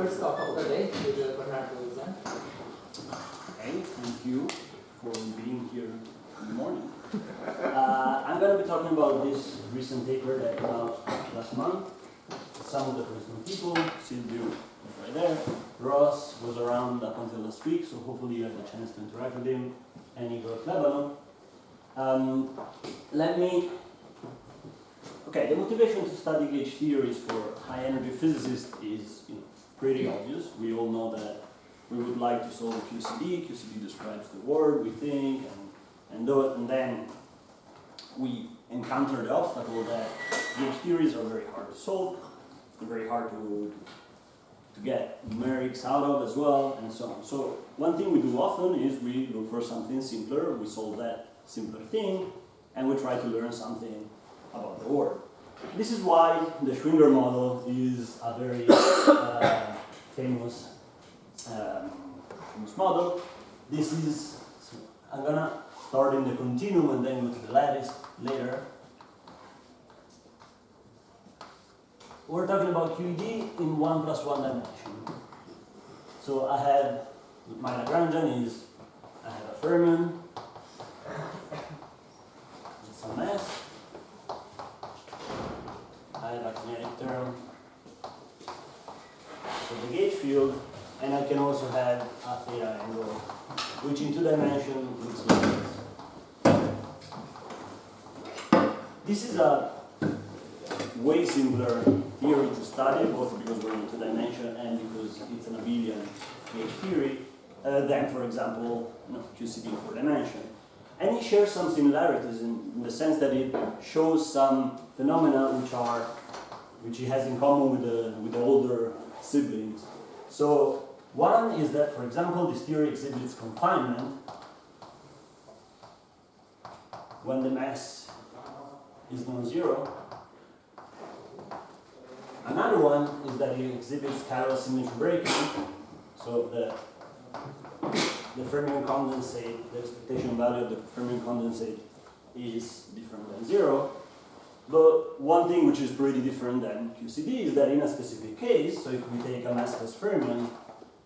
first talk of the day with Bernardo. Hey, thank you for being here in the morning. I'm going to be talking about this recent paper that came out last month. Some of the recent people, Silvio was right there, Ross was around up until last week, so hopefully you had the chance to interact with him, and Igor of Lebanon. Okay, the motivation to study gauge theories for high-energy physicists is pretty obvious. We all know that we would like to solve QCD. QCD describes the world we think and do it, and then we encounter the obstacle that gauge theories are very hard to solve. They're very hard to get numerics out of as well, and so on. So one thing we do often is we look for something simpler, we solve that simpler thing, and we try to learn something about the world. This is why the Schwinger model is a very famous model. This is, so I'm gonna start in the continuum and then go to the lattice later. We're talking about QED in 1 + 1 dimension. So I have, my Lagrangian is, I have a fermion, with some mass, I have a kinetic term, so the gauge field, and I can also have a theta angle, which in 2 dimensions looks like this. This is a way simpler theory to study, both because we're in 2 dimensions and because it's an abelian gauge theory, than, for example, QCD in 4 dimensions. And it shares some similarities in the sense that it shows some phenomena which it has in common with the older siblings. So one is that, for example, this theory exhibits confinement when the mass is non-zero. Another one is that it exhibits chiral symmetry breaking, so the fermion condensate, the expectation value of the fermion condensate is different than 0. But one thing which is pretty different than QCD is that in a specific case, so if we take a massless fermion,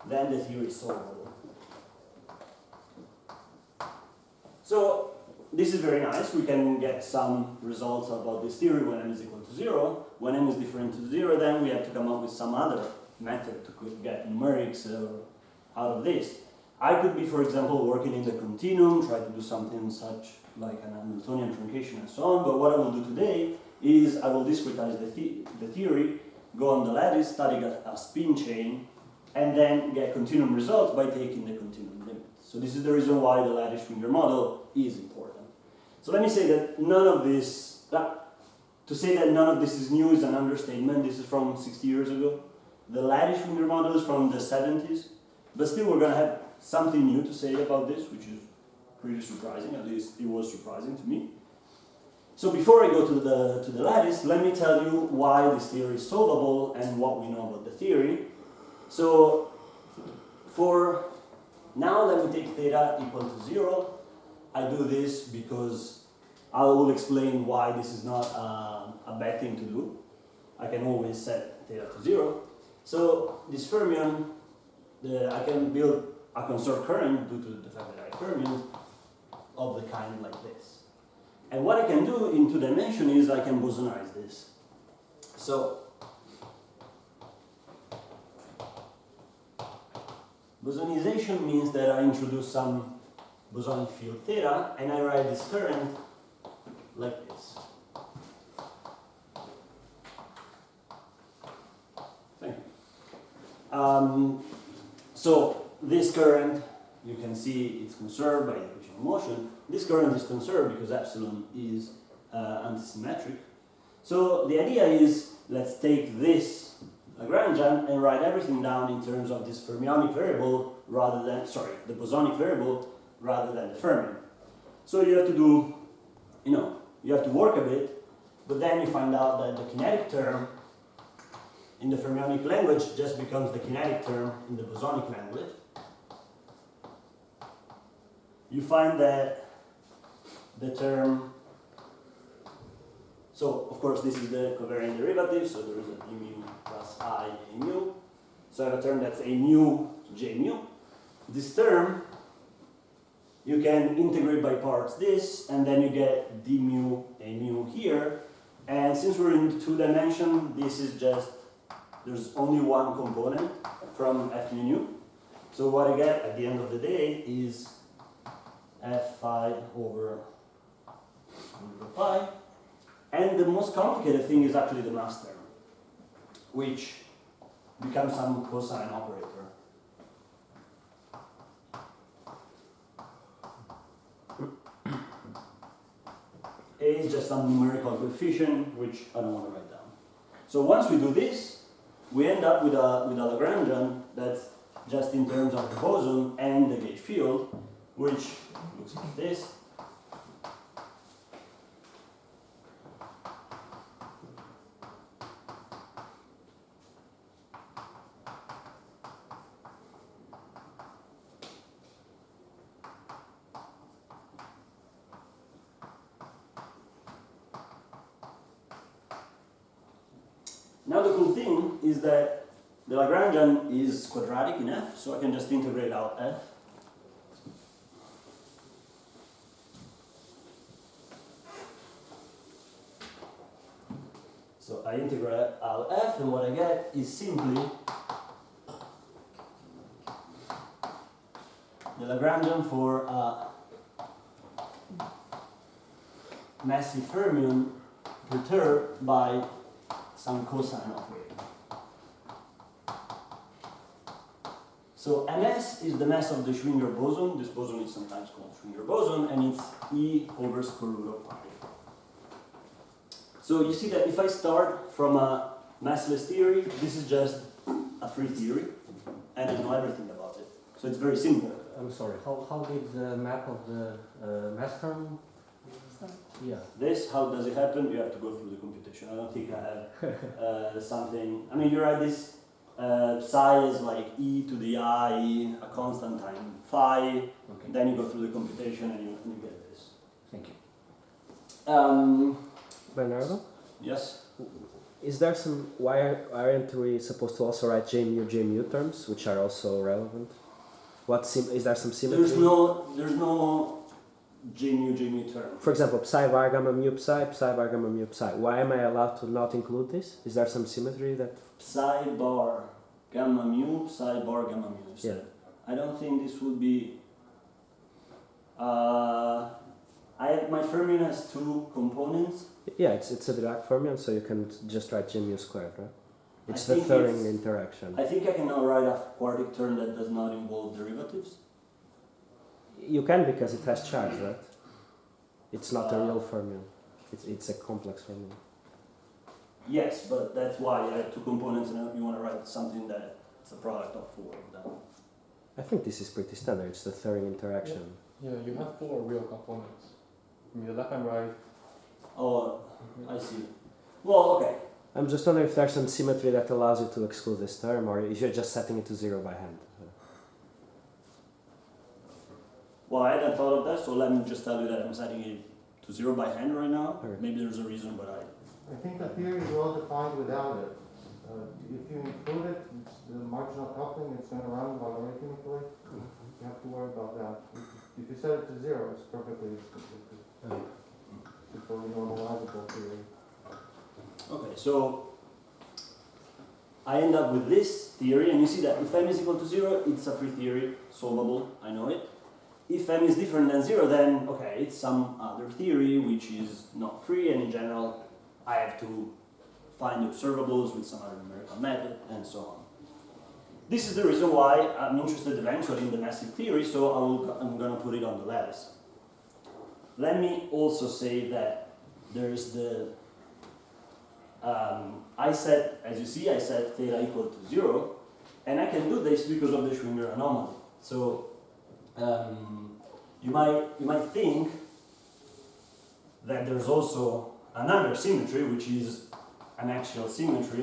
then the theory is solvable. So this is very nice. We can get some results about this theory when m is equal to 0. When m is different to 0, then we have to come up with some other method to get numerics out of this. I could be, for example, working in the continuum, try to do something such like an Hamiltonian truncation and so on, but what I will do today is I will discretize the theory, go on the lattice, study a spin chain, and then get continuum results by taking the continuum limit. So this is the reason why the lattice Schwinger model is important. So let me say that none of this, to say that none of this is new is an understatement. This is from 60 years ago. The lattice Schwinger model is from the 70s, but still we're going to have something new to say about this, which is pretty surprising. At least it was surprising to me. So before I go to the lattice, let me tell you why this theory is solvable and what we know about the theory. So for now, let me take theta equal to 0. I do this because I will explain why this is not a bad thing to do. I can always set theta to 0. So this fermion, I can build a conserved current due to the fact that I have fermions of the kind like this. And what I can do in 2 dimensions is I can bosonize this. So bosonization means that I introduce some bosonic field theta and I write this current like this. Thank you. So this current, you can see it's conserved by the equation of motion. This current is conserved because epsilon is antisymmetric. So the idea is, let's take this Lagrangian and write everything down in terms of this fermionic variable rather than, the bosonic variable rather than the fermion. So you have to do, you have to work a bit, but then you find out that the kinetic term in the fermionic language just becomes the kinetic term in the bosonic language. You find that the term, so of course this is the covariant derivative, so there is a d mu plus I a mu. So I have a term that's a mu j mu. This term, you can integrate by parts this, and then you get d mu a mu here. And since we're in 2 dimension, this is just, there's only one component from f mu nu. So what I get at the end of the day is f phi over pi. And the most complicated thing is actually the mass term, which becomes some cosine operator. A is just some numerical coefficient, which I don't want to write down. So once we do this, we end up with a Lagrangian that's just in terms of the boson and the gauge field, which looks like this. Now the cool thing is that the Lagrangian is quadratic in f, so I can just integrate out f. So I integrate out f, and what I get is simply the Lagrangian for a massive fermion perturbed by some cosine operator. So ms is the mass of the Schwinger boson. This boson is sometimes called Schwinger boson, and it's E over square root of pi. So you see that if I start from a massless theory, this is just a free theory, and I know everything about it. So it's very simple. I'm sorry, how did the map of the mass term? Yeah. This, how does it happen? You have to go through the computation. I don't think I have something. I mean, you write this psi is like e to the I, a constant time phi. Okay. Then you go through the computation and you get this. Thank you. Bernardo, Yes? is there some, why aren't we supposed to also write J mu terms, which are also relevant? Is there some symmetry? There's no J mu term. For example, psi bar gamma mu psi bar gamma mu psi. Why am I allowed to not include this? Is there some symmetry that? Psi bar gamma mu, psi bar gamma mu. Yeah. I don't think this would be. My fermion has 2 components. Yeah, it's a Dirac fermion, so you can just write J mu squared, right? It's I the think Turing it's- interaction. I think I can now write a quartic term that does not involve derivatives. You can because it has charge, right? It's not a real fermion. It's a complex fermion. Yes, but that's why I have 2 components, and you want to write something that's a product of 4 of them. I think this is pretty standard. It's the Turing interaction. Yeah, you have 4 real components. I mean, left and right. Oh, I see. Well, okay. I'm just wondering if there's some symmetry that allows you to exclude this term, or if you're just setting it to 0 by hand. Well, I hadn't thought of that, so let me just tell you that I'm setting it to 0 by hand right now. Okay. Maybe there's a reason, but I think the theory is well defined without it. If you include it, the marginal coupling, it's going to run logarithmically. You have to worry about that. If you set it to 0, it's perfectly fully normalizable theory. Okay, so I end up with this theory, and you see that if m is equal to 0, it's a free theory, solvable, I know it. If m is different than 0, then, okay, it's some other theory which is not free, and in general, I have to find the observables with some other numerical method, and so on. This is the reason why I'm interested eventually in the massive theory, so I'm going to put it on the lattice. Let me also say that there's the I set, as you see, I set theta equal to 0, and I can do this because of the Schwinger anomaly. So you might think that there's also another symmetry, which is an axial symmetry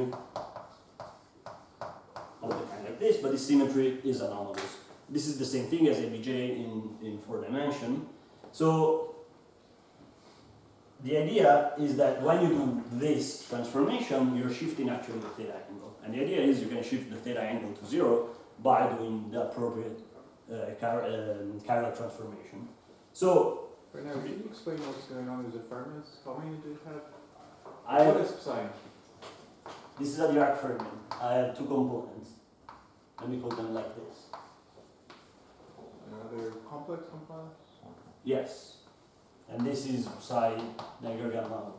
of the kind like this, but this symmetry is anomalous. This is the same thing as ABJ in 4 dimension. So the idea is that when you do this transformation, you're shifting actually the theta angle. And the idea is you can shift the theta angle to 0 by doing the appropriate Chiral transformation. So, Bernardo, can you explain what's going on with the fermions? How many do you have? I What is psi? this is a Dirac fermion. I have two components. Let me call them like this. Are there complex components? Yes. And this is psi dagger gamma.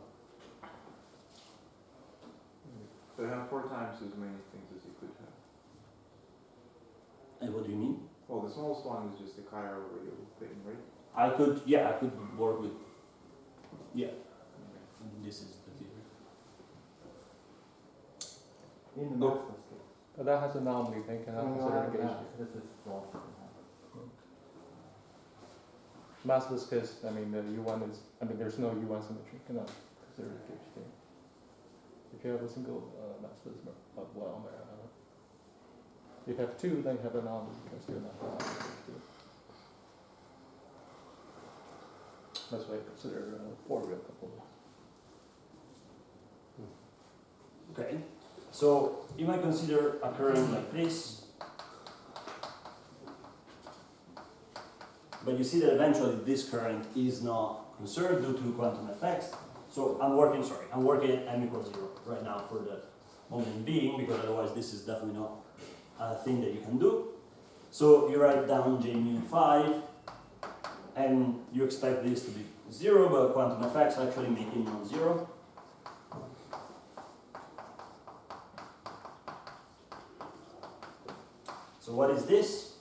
So they have 4 times as many things as you could have. And what do you mean? Well, the smallest one is just the chiral radio thing, right? I could work with, yeah. This is the theory. In the maximal scale. But that has an anomaly, then can have No, consideration. this is small. Massless case, I mean, the U1 is, I mean, there's no U1 symmetry, cannot consider the gauge thing. If you have a single massless, well, if you have 2, then you have an anomaly, because you're not allowed. That's why I consider 4 real components. Okay. So you might consider a current like this. But you see that eventually this current is not conserved due to quantum effects. So I'm working at m equals 0 right now for the moment being, because otherwise this is definitely not a thing that you can do. So you write down J mu 5, and you expect this to be 0, but quantum effects actually make it non-zero. So what is this?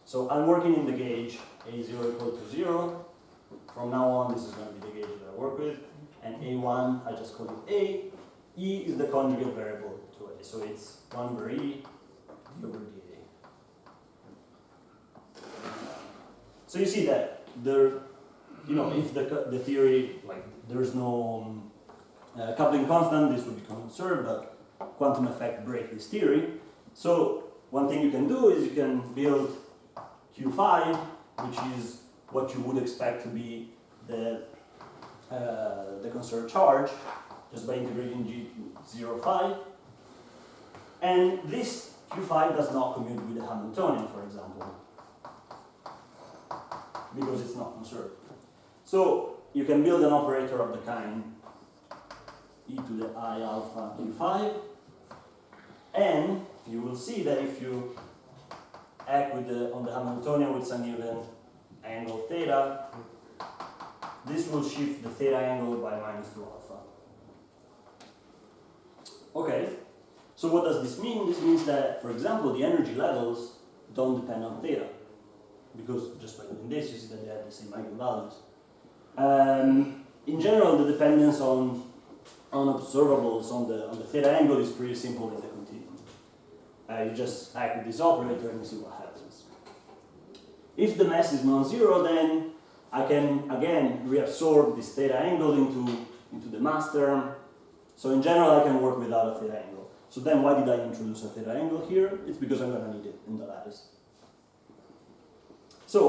So I'm working in the gauge A0 equal to 0. From now on, this is going to be the gauge that I work with. And A1, I just call it A. E is the conjugate variable to A. So it's 1 over E over dA. So you see that if the theory, like there's no coupling constant, this would be conserved, but quantum effect break this theory. So one thing you can do is you can build Q5, which is what you would expect to be the conserved charge, just by integrating G05. And this Q5 does not commute with the Hamiltonian, for example, because it's not conserved. So you can build an operator of the kind e to the I alpha Q5, and you will see that if you act on the Hamiltonian with some given angle theta, this will shift the theta angle by -2 alpha. Okay, so what does this mean? This means that, for example, the energy levels don't depend on theta, because just by doing this, you see that they have the same eigenvalues. In general, the dependence on observables on the theta angle is pretty simple in the continuum. You just act with this operator and see what happens. If the mass is non-zero, then I can again reabsorb this theta angle into the mass term. So in general, I can work without a theta angle. So then why did I introduce a theta angle here? It's because I'm going to need it in the lattice. So,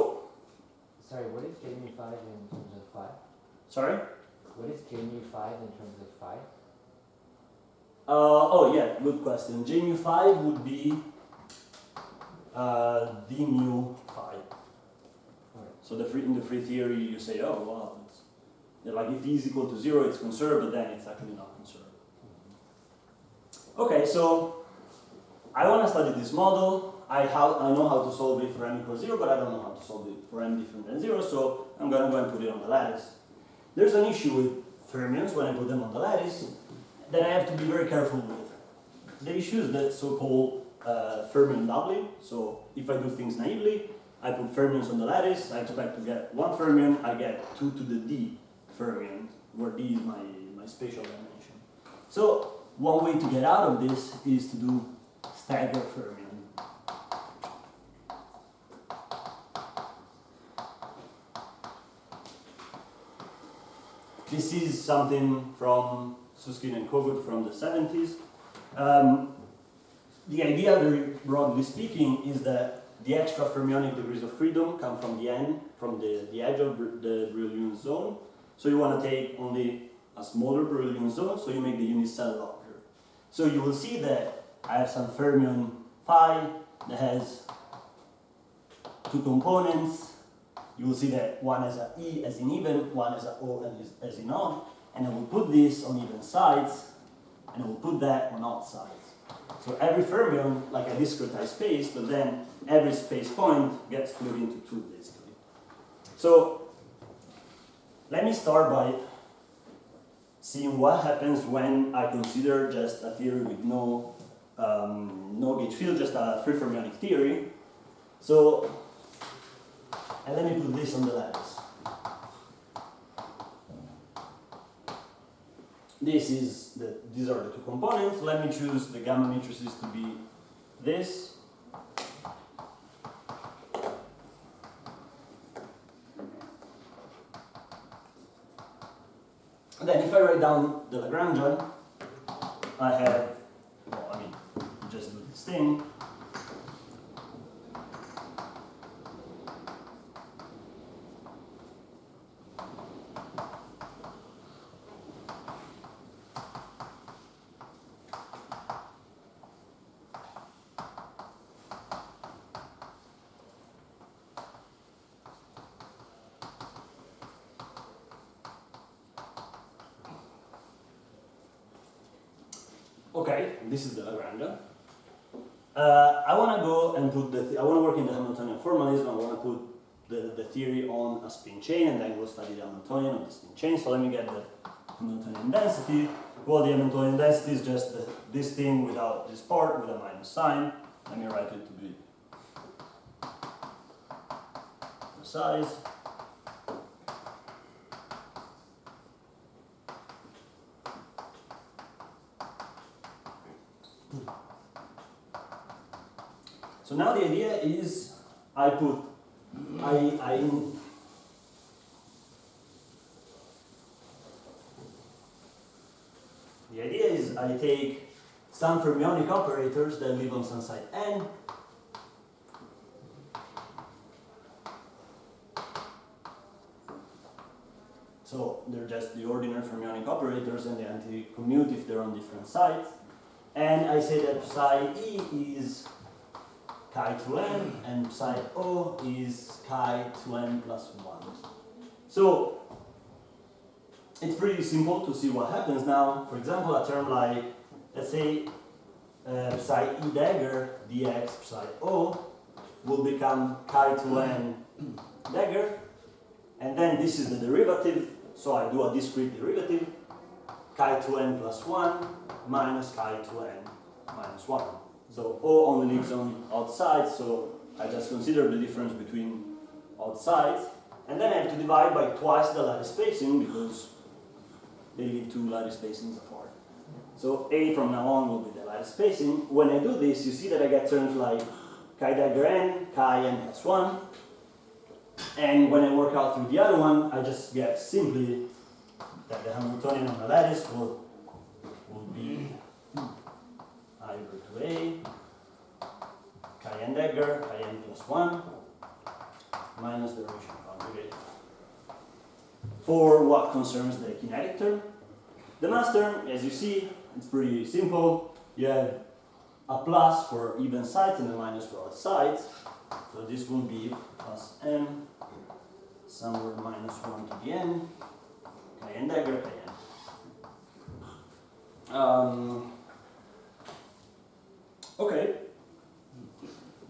sorry, what is J mu 5 in terms of phi? sorry? What is J mu 5 in terms of phi? Oh yeah, good question. J mu 5 would be d mu 5. So in the free theory, you say, oh wow, like if e is equal to 0, it's conserved, but then it's actually not conserved. Okay, so I want to study this model. I know how to solve it for m equals 0, but I don't know how to solve it for m different than 0, so I'm going to go and put it on the lattice. There's an issue with fermions when I put them on the lattice that I have to be very careful with. The issue is the so-called fermion doubling. So if I do things naively, I put fermions on the lattice, I expect to get 1 fermion, I get 2 to the d fermion, where d is my spatial dimension. So one way to get out of this is to do staggered fermion. This is something from Susskind and Kogut from the 70s. The idea, very broadly speaking, is that the extra fermionic degrees of freedom come from the n, from the edge of the Brillouin zone, So you want to take only a smaller Brillouin zone, so you make the unit cell longer. So you will see that I have some fermion phi that has two components. You will see that one has a E as in even, one has a O as in odd, and I will put this on even sides, and I will put that on odd sides. So every fermion, like a discretized space, but then every space point gets split into two, basically. So let me start by seeing what happens when I consider just a theory with no gauge field, just a free fermionic theory. So, and let me put this on the lattice. These are the two components. Let me choose the gamma matrices to be this. And then if I write down the Lagrangian, I have, well, I mean, just do this thing. Okay, this is the Lagrangian. I want to go and put I want to work in the Hamiltonian formalism. I want to put the theory on a spin chain and then go study the Hamiltonian on the spin chain. So let me get the Hamiltonian density. Well, the Hamiltonian density is just this thing without this part with a minus sign. Let me write it to be precise. So now the idea is the idea is I take some fermionic operators that live on some site n. So they're just the ordinary fermionic operators and they anti-commute if they're on different sites. And I say that psi E is chi to n and psi O is chi to n plus 1. So it's pretty simple to see what happens now. For example, a term like, let's say, psi E dagger dx psi O will become chi to n dagger, and then this is the derivative, so I do a discrete derivative, chi to n plus 1 minus chi to n minus 1. So O only lives on odd sides, so I just consider the difference between odd sides, and then I have to divide by twice the lattice spacing because they live two lattice spacings apart. So A from now on will be the lattice spacing. When I do this, you see that I get terms like chi dagger n, chi n plus 1, and when I work out through the other one, I just get simply that the Hamiltonian on the lattice will be I over to A, chi n dagger, chi n plus 1, minus the Riccian conjugate. For what concerns the kinetic term, the mass term, as you see, it's pretty simple. You have a plus for even sides and a minus for odd sides. So this will be plus m, somewhere minus 1 to the n, chi n dagger, chi n. Okay,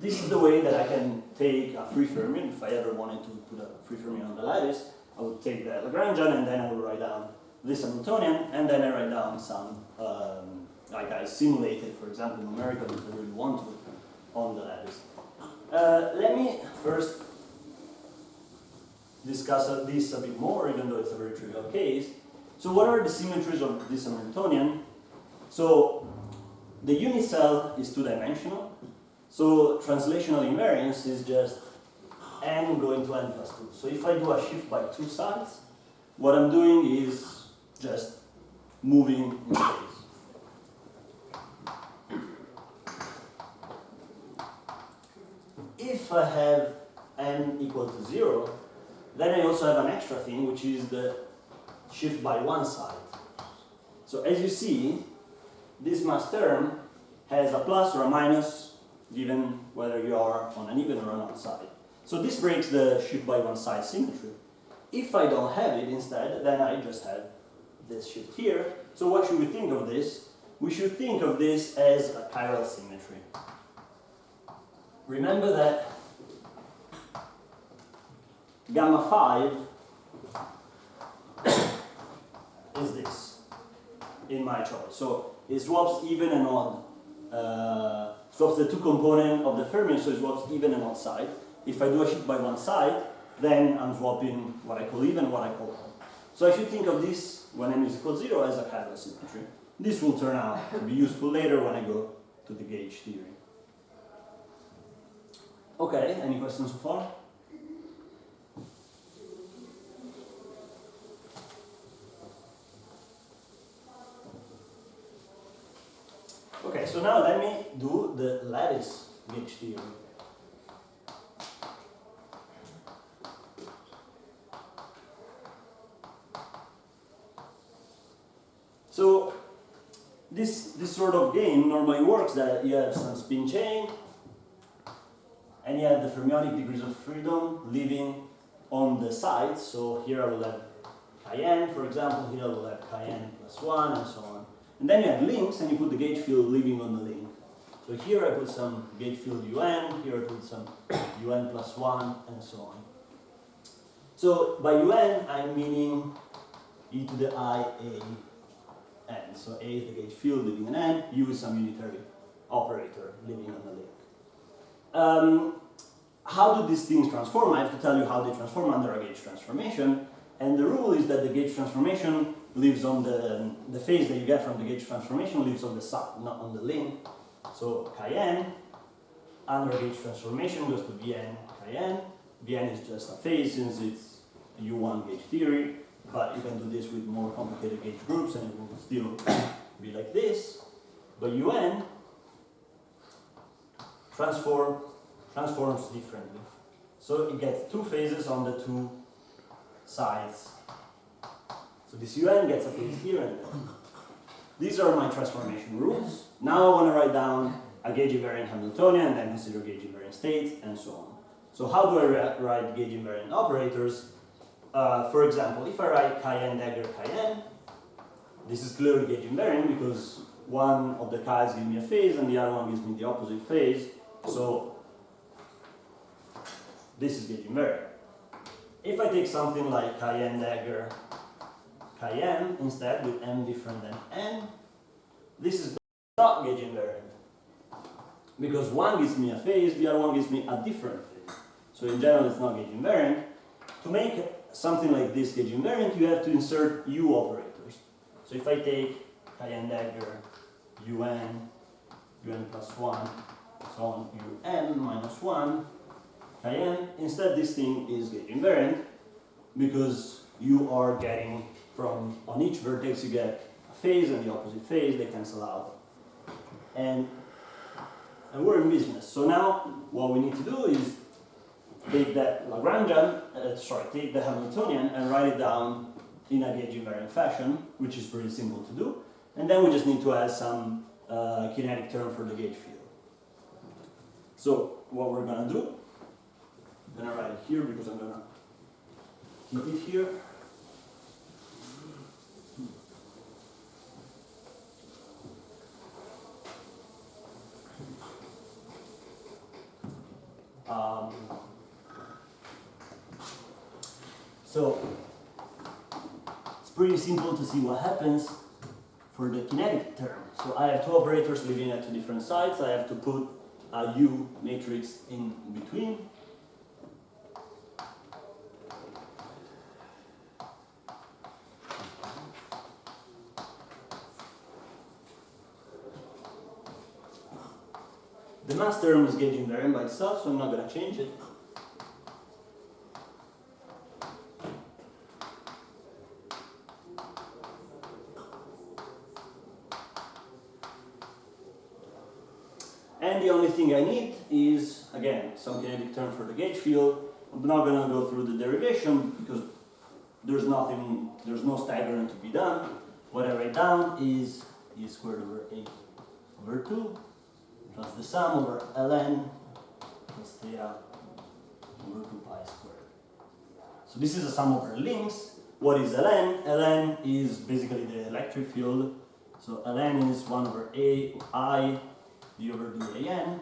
this is the way that I can take a free fermion. If I ever wanted to put a free fermion on the lattice, I would take the Lagrangian and then I would write down this Hamiltonian, and then I write down some, like I simulated, for example, numerical if I really want to, on the lattice. Let me first discuss this a bit more, even though it's a very trivial case. So what are the symmetries of this Hamiltonian? So the unit cell is two-dimensional, so translational invariance is just n going to n plus 2. So if I do a shift by two sides, what I'm doing is just moving in space. If I have n equal to 0, then I also have an extra thing, which is the shift by one side. So as you see, this mass term has a plus or a minus given whether you are on an even or an odd side. So this breaks the shift by one side symmetry. If I don't have it instead, then I just have this shift here. So what should we think of this? We should think of this as a chiral symmetry. Remember that gamma 5 is this in my choice. So it swaps even and odd, swaps the two components of the fermion, so it swaps even and odd side. If I do a shift by one side, then I'm swapping what I call even and what I call odd. So I should think of this when n is equal to 0 as a chiral symmetry. This will turn out to be useful later when I go to the gauge theory. Okay, any questions so far? Okay, so now let me do the lattice gauge theory. So this sort of game normally works that you have some spin chain and you have the fermionic degrees of freedom living on the sides. So here I will have chi-n, for example, here I will have chi-n plus 1 and so on. And then you have links and you put the gauge field living on the link. So here I put some gauge field un, here I put some un plus 1 and so on. So by un I'm meaning e to the I a n. So a is the gauge field living in n, u is some unitary operator living on the link. How do these things transform? I have to tell you how they transform under a gauge transformation. And the rule is that the gauge transformation lives on the phase that you get from the gauge transformation lives on the side, not on the link. So chi-n under gauge transformation goes to Vn chi-n. Vn is just a phase since it's U1 gauge theory, but you can do this with more complicated gauge groups and it will still be like this. But Un transforms differently. So it gets two phases on the two sides. So this Un gets a phase here and there. These are my transformation rules. Now I want to write down a gauge invariant Hamiltonian and then consider gauge invariant states and so on. So how do I write gauge invariant operators? For example, if I write chi-n dagger chi-n, this is clearly gauge invariant because one of the chi's gives me a phase and the other one gives me the opposite phase. So this is gauge invariant. If I take something like chi-n dagger chi-n instead with m different than n, this is not gauge invariant because one gives me a phase, the other one gives me a different phase. So in general it's not gauge invariant. To make something like this gauge invariant, you have to insert u operators. So if I take chi-n dagger un plus 1, so on un minus 1, chi-n, instead this thing is gauge invariant because you are getting from, on each vertex you get a phase and the opposite phase, they cancel out. And we're in business. So now what we need to do is take that Lagrangian, take the Hamiltonian and write it down in a gauge invariant fashion, which is pretty simple to do. And then we just need to add some kinetic term for the gauge field. So what we're going to do, I'm going to write it here because I'm going to keep it here. So it's pretty simple to see what happens for the kinetic term. So I have two operators living at two different sides. I have to put a U matrix in between. The mass term is gauge invariant by itself, so I'm not going to change it. And the only thing I need is, again, some kinetic term for the gauge field. I'm not going to go through the derivation because there's no staggering to be done. What I write down is e squared over a over 2 plus the sum over ln plus theta over 2 pi squared. So this is a sum over links. What is ln? Ln is basically the electric field. So ln is 1 over a I d over dAn.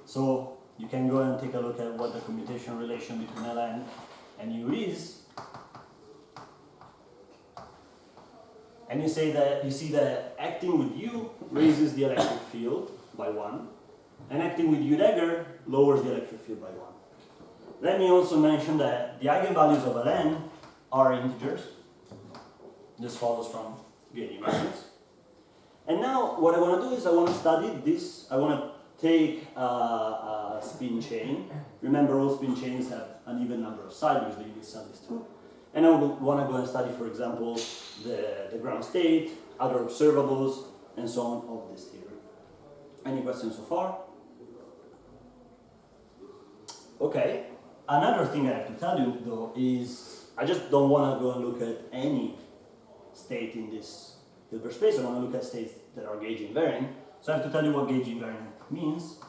So you can go and take a look at what the commutation relation between ln and u is. And you see that acting with u raises the electric field by 1, and acting with u dagger lowers the electric field by 1. Let me also mention that the eigenvalues of ln are integers. This follows from gauge invariance. And now what I want to do is I want to study this. I want to take a spin chain. Remember, all spin chains have an even number of sides because the unit cell is 2. And I want to go and study, for example, the ground state, other observables, and so on of this theory. Any questions so far? Okay. Another thing I have to tell you, though, is I just don't want to go and look at any state in this Hilbert space. I want to look at states that are gauge invariant. So I have to tell you what gauge invariant means.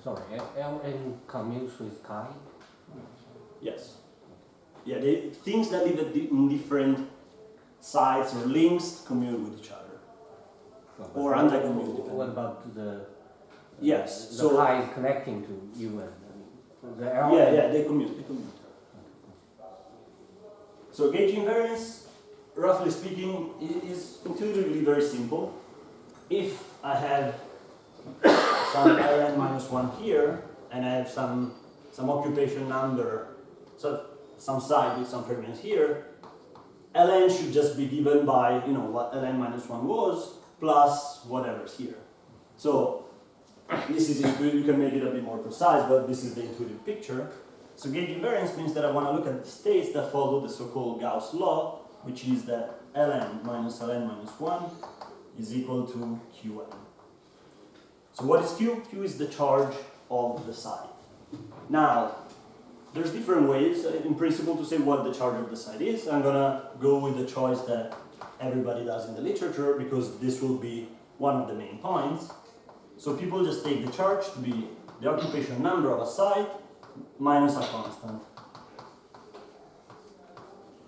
Sorry, Ln commutes with chi? Yes. Yeah, things that live in different sides or links commute with each other. Or anti-commute, depending. What about the Yes, the so chi is connecting to UN? The Ln? yeah, they commute. So gauge invariance, roughly speaking, is intuitively very simple. If I have some ln minus 1 here, and I have some occupation number, so some side with some fermions here, ln should just be given by what ln minus 1 was plus whatever's here. So this is intuitive. You can make it a bit more precise, but this is the intuitive picture. So gauge invariance means that I want to look at the states that follow the so-called Gauss law, which is that ln minus 1 is equal to qn. So what is q? Q is the charge of the site. Now, there's different ways in principle to say what the charge of the site is. I'm gonna go with the choice that everybody does in the literature because this will be one of the main points. So people just take the charge to be the occupation number of a site minus a constant.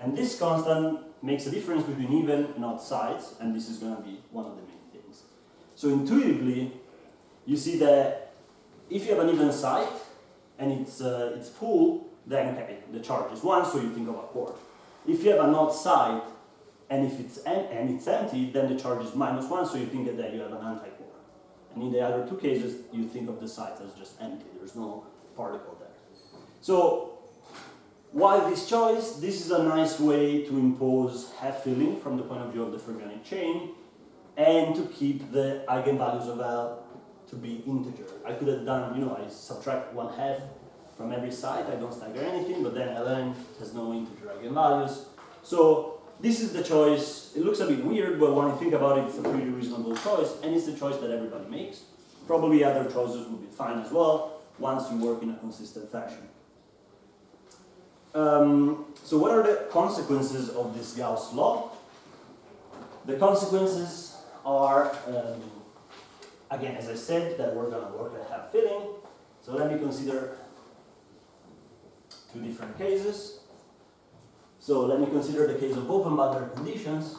And this constant makes a difference between even and odd sites, and this is going to be one of the main things. So intuitively, you see that if you have an even site and it's full, then okay, the charge is 1, so you think of a quark. If you have an odd site and if it's empty, then the charge is minus 1, so you think that you have an anti-quark. And in the other two cases, you think of the sites as just empty. There's no particle there. So why this choice? This is a nice way to impose half-filling from the point of view of the fermionic chain and to keep the eigenvalues of L to be integer. I could have done, I subtract 1/2 from every site. I don't stagger anything, but then Ln has no integer eigenvalues. So this is the choice. It looks a bit weird, but when I think about it, it's a pretty reasonable choice, and it's the choice that everybody makes. Probably other choices will be fine as well, once you work in a consistent fashion. So what are the consequences of this Gauss law? The consequences are, again, as I said, that we're going to work at half-filling. So let me consider two different cases. So let me consider the case of open boundary conditions.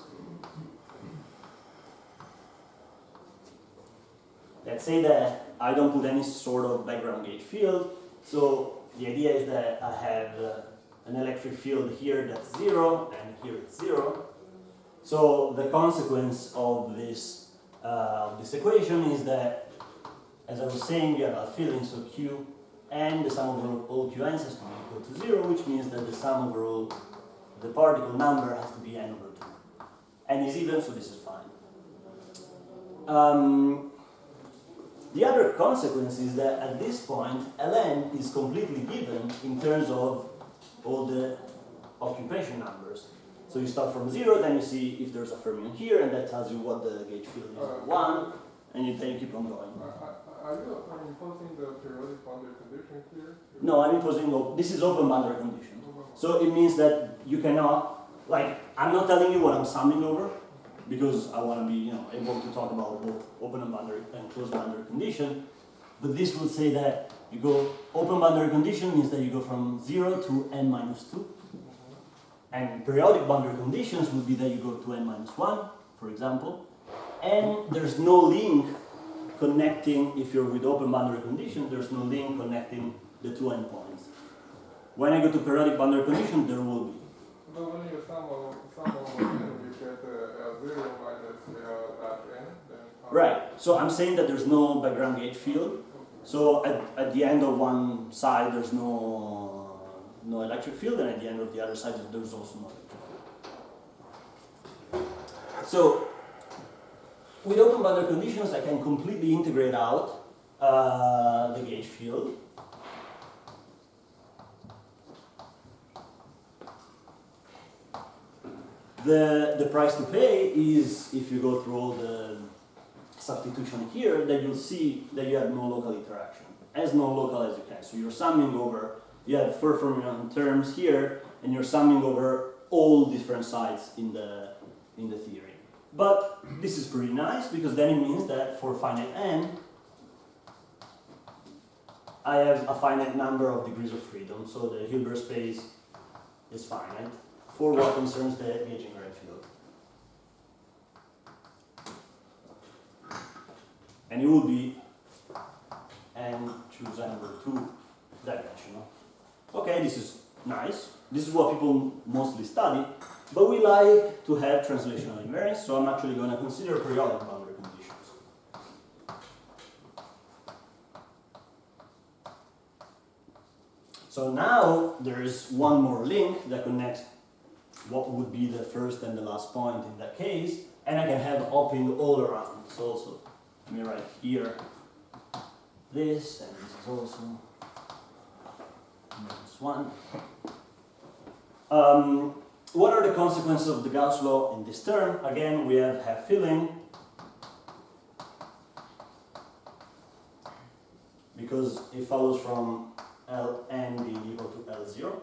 Let's say that I don't put any sort of background gauge field. So the idea is that I have an electric field here that's 0, and here it's 0. So the consequence of this equation is that, as I was saying, you have a filling, so Q, and the sum over all Qn's has to be equal to 0, which means that the sum over all the particle number has to be n over 2. N is even, so this is fine. The other consequence is that at this point, Ln is completely given in terms of all the occupation numbers. So you start from 0, then you see if there's a fermion here, and that tells you what the gauge field is, 1, and then you keep on going. Are you imposing the periodic boundary condition here? No, I'm imposing, this is open boundary condition. So it means that you cannot, like, I'm not telling you what I'm summing over, because I want to be, able to talk about both open and boundary and closed boundary condition. But this will say that you go, open boundary condition means that you go from 0 to n minus 2. And periodic boundary conditions would be that you go to n minus 1, for example. And there's no link connecting, if you're with open boundary condition, there's no link connecting the two endpoints. When I go to periodic boundary condition, there will be. But when you sum over n, you get 0 minus at n, then how? Right, so I'm saying that there's no background gauge field. So at the end of one side, there's no electric field, and at the end of the other side, there's also no electric field. So with open boundary conditions, I can completely integrate out the gauge field. The price to pay is, if you go through all the substitution here, that you'll see that you have no local interaction, as no local as you can. So you're summing over, you have four formula terms here, and you're summing over all different sides in the theory. But this is pretty nice, because then it means that for finite n, I have a finite number of degrees of freedom, so the Hilbert space is finite for what concerns the gauging right field. And it will be n choose n over 2 dimensional. Okay, this is nice. This is what people mostly study, but we like to have translational invariance, so I'm actually going to consider periodic boundary conditions. So now there is one more link that connects what would be the first and the last point in that case, and I can have hopping all around. So also, let me write here this, and this is also minus 1. What are the consequences of the Gauss law in this term? Again, we have half filling, because it follows from Ln being equal to L0.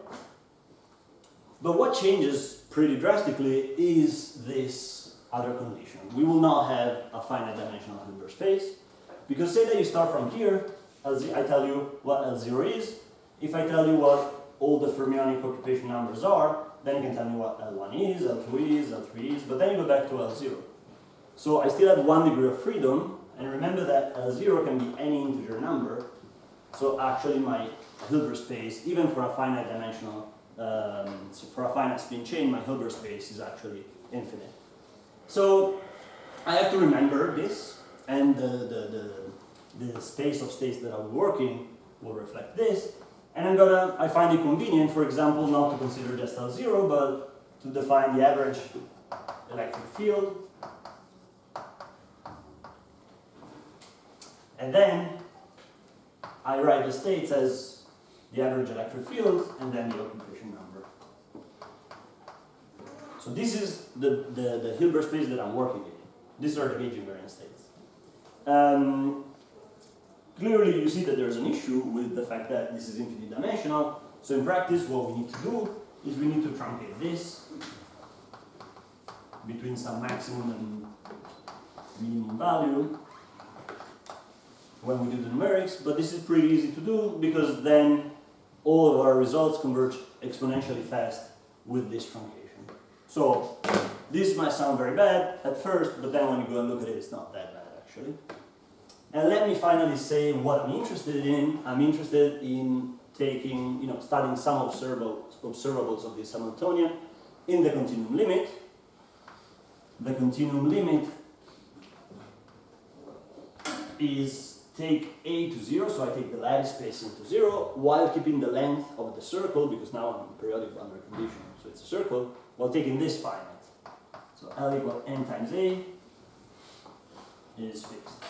But what changes pretty drastically is this other condition. We will not have a finite dimensional Hilbert space, because say that you start from here, I tell you what L0 is. If I tell you what all the fermionic occupation numbers are, then you can tell me what L1 is, L2 is, L3 is, but then you go back to L0. So I still have 1 degree of freedom, and remember that L0 can be any integer number. So actually my Hilbert space, even for a finite dimensional, so for a finite spin chain, my Hilbert space is actually infinite. So I have to remember this, and the space of states that I'm working will reflect this. And I find it convenient, for example, not to consider just L0, but to define the average electric field. And then I write the states as the average electric field and then the occupation number. So this is the Hilbert space that I'm working in. These are the gauge invariant states. Clearly you see that there's an issue with the fact that this is infinite dimensional. So in practice what we need to do is we need to truncate this between some maximum and minimum value when we do the numerics, but this is pretty easy to do because then all of our results converge exponentially fast with this truncation. So this might sound very bad at first, but then when you go and look at it, it's not that bad actually. And let me finally say what I'm interested in. I'm interested in taking, studying some observables of this Hamiltonian in the continuum limit. The continuum limit is take A to 0, so I take the lattice space into 0, while keeping the length of the circle, because now I'm in periodic boundary condition, so it's a circle, while taking this finite. So L equal n times A is fixed.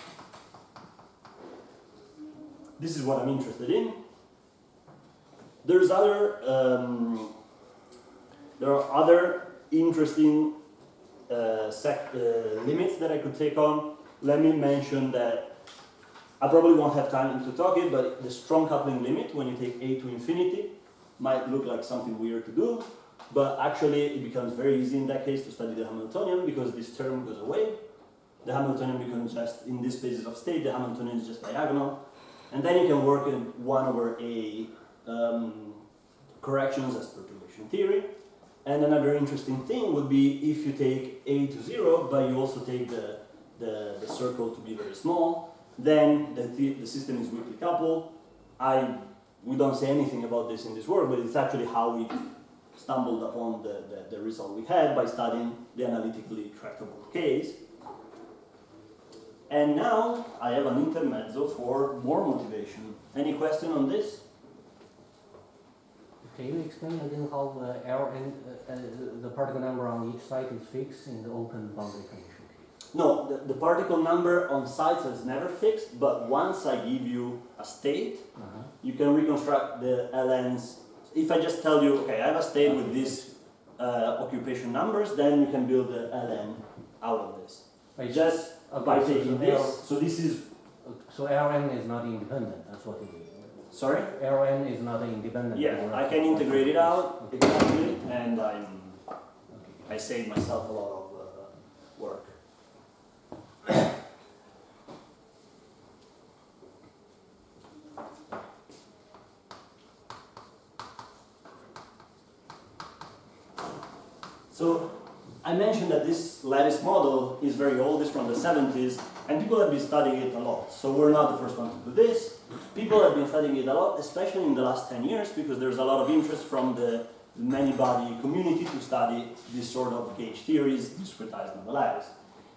This is what I'm interested in. There are other interesting limits that I could take on. Let me mention that I probably won't have time to talk it, but the strong coupling limit, when you take A to infinity, might look like something weird to do, but actually it becomes very easy in that case to study the Hamiltonian because this term goes away. The Hamiltonian becomes just, in this basis of state, the Hamiltonian is just diagonal. And then you can work in 1 over A corrections as perturbation theory. And another interesting thing would be if you take A to 0, but you also take the circle to be very small, then the system is weakly coupled. We don't say anything about this in this work, but it's actually how we stumbled upon the result we had by studying the analytically tractable case. And now I have an intermezzo for more motivation. Any question on this? Can you explain again how R and the particle number on each side is fixed in the open boundary condition case? No, the particle number on sites is never fixed, but once I give you a state, you can reconstruct the LNs. If I just tell you, okay, I have a state with these occupation numbers, then you can build the LN out of this. Just by taking this, so this is... So Rn is not independent, that's what it is. Sorry? Rn is not independent. Yeah, I can integrate it out exactly, and I save myself a lot of work. So I mentioned that this lattice model is very old, it's from the 70s, and people have been studying it a lot. So we're not the first one to do this. People have been studying it a lot, especially in the last 10 years, because there's a lot of interest from the many-body community to study this sort of gauge theories discretized on the lattice.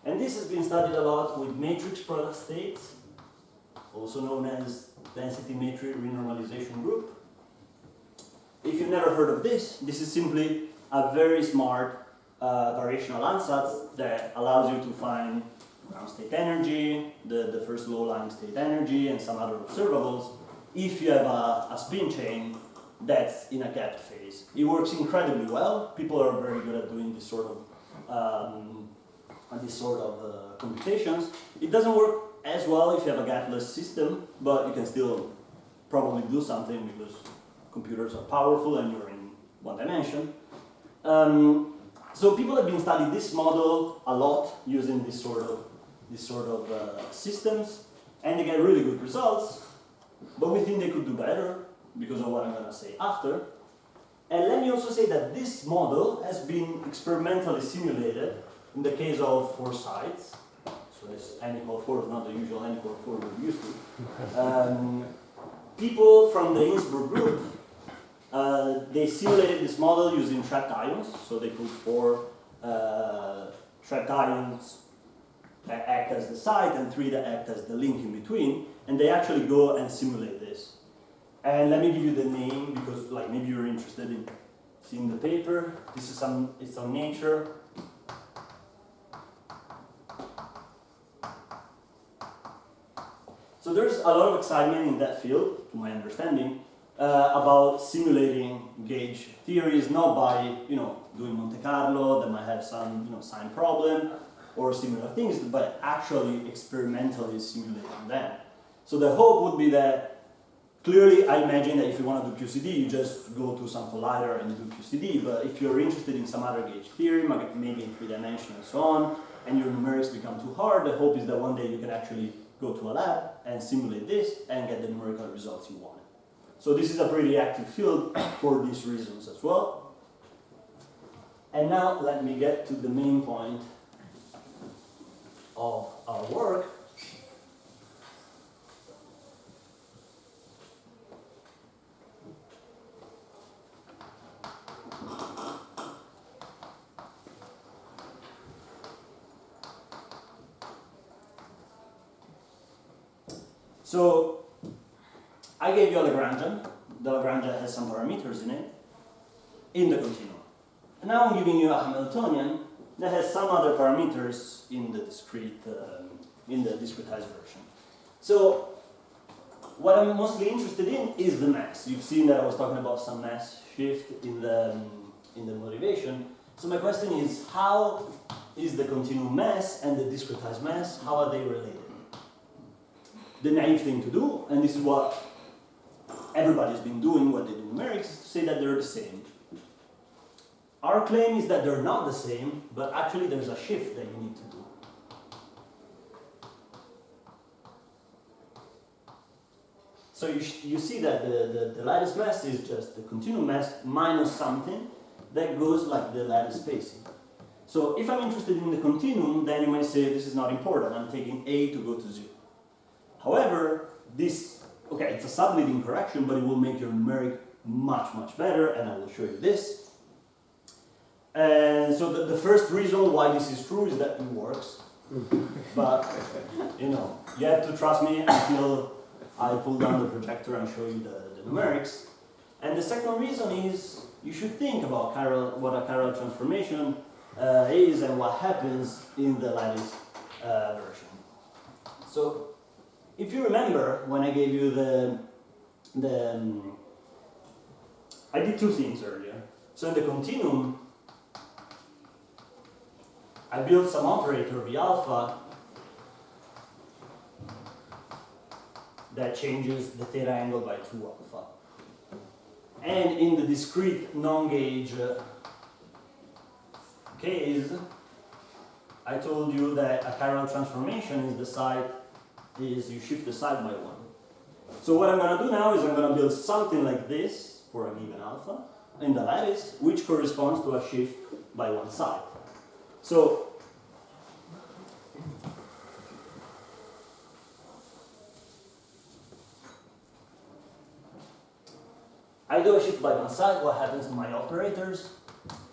And this has been studied a lot with matrix product states, also known as density matrix renormalization group. If you've never heard of this is simply a very smart variational ansatz that allows you to find ground state energy, the first low-lying state energy, and some other observables if you have a spin chain that's in a capped phase. It works incredibly well. People are very good at doing this sort of computations. It doesn't work as well if you have a gapless system, but you can still probably do something because computers are powerful and you're in one dimension. So people have been studying this model a lot using this sort of systems, and they get really good results, but we think they could do better because of what I'm going to say after. And let me also say that this model has been experimentally simulated in the case of 4 sites. So this n equal 4 is not the usual n equal 4 we're used to. People from the Innsbruck group, they simulated this model using trapped ions. So they put 4 trapped ions that act as the site and 3 that act as the link in between. And they actually go and simulate this. And let me give you the name because maybe you're interested in seeing the paper. This is it's on Nature. So there's a lot of excitement in that field, to my understanding, about simulating gauge theories, not by doing Monte Carlo that might have some sign problem or similar things, but actually experimentally simulating them. So the hope would be that clearly I imagine that if you want to do QCD, you just go to some collider and do QCD, but if you're interested in some other gauge theory, maybe in 3 dimension and so on, and your numerics become too hard, the hope is that one day you can actually go to a lab and simulate this and get the numerical results you want. So this is a pretty active field for these reasons as well. And now let me get to the main point of our work. So I gave you a Lagrangian. The Lagrangian has some parameters in it, in the continuum. And now I'm giving you a Hamiltonian that has some other parameters in the discretized version. So what I'm mostly interested in is the mass. You've seen that I was talking about some mass shift in the motivation. So my question is, how is the continuum mass and the discretized mass, how are they related? the naive thing to do, and this is what everybody's been doing when they do numerics, is to say that they're the same. Our claim is that they're not the same, but actually there's a shift that you need to do. So you see that the lattice mass is just the continuum mass minus something that goes like the lattice spacing. So if I'm interested in the continuum, then you might say this is not important, I'm taking A to go to 0. However, this, okay, it's a subleading correction, but it will make your numeric much, much better, and I will show you this. And so the first reason why this is true is that it works. But, you know, you have to trust me until I pull down the projector and show you the numerics. And the second reason is you should think about Chiral, what a Chiral transformation is and what happens in the lattice version. So, if you remember when I gave you I did two things earlier. So in the continuum, I built some operator V alpha that changes the theta angle by 2 alpha. And in the discrete non-gauge case, I told you that a chiral transformation is you shift the side by 1. So what I'm going to do now is I'm going to build something like this for a given alpha in the lattice, which corresponds to a shift by 1 side. So I do a shift by 1 side. What happens to my operators?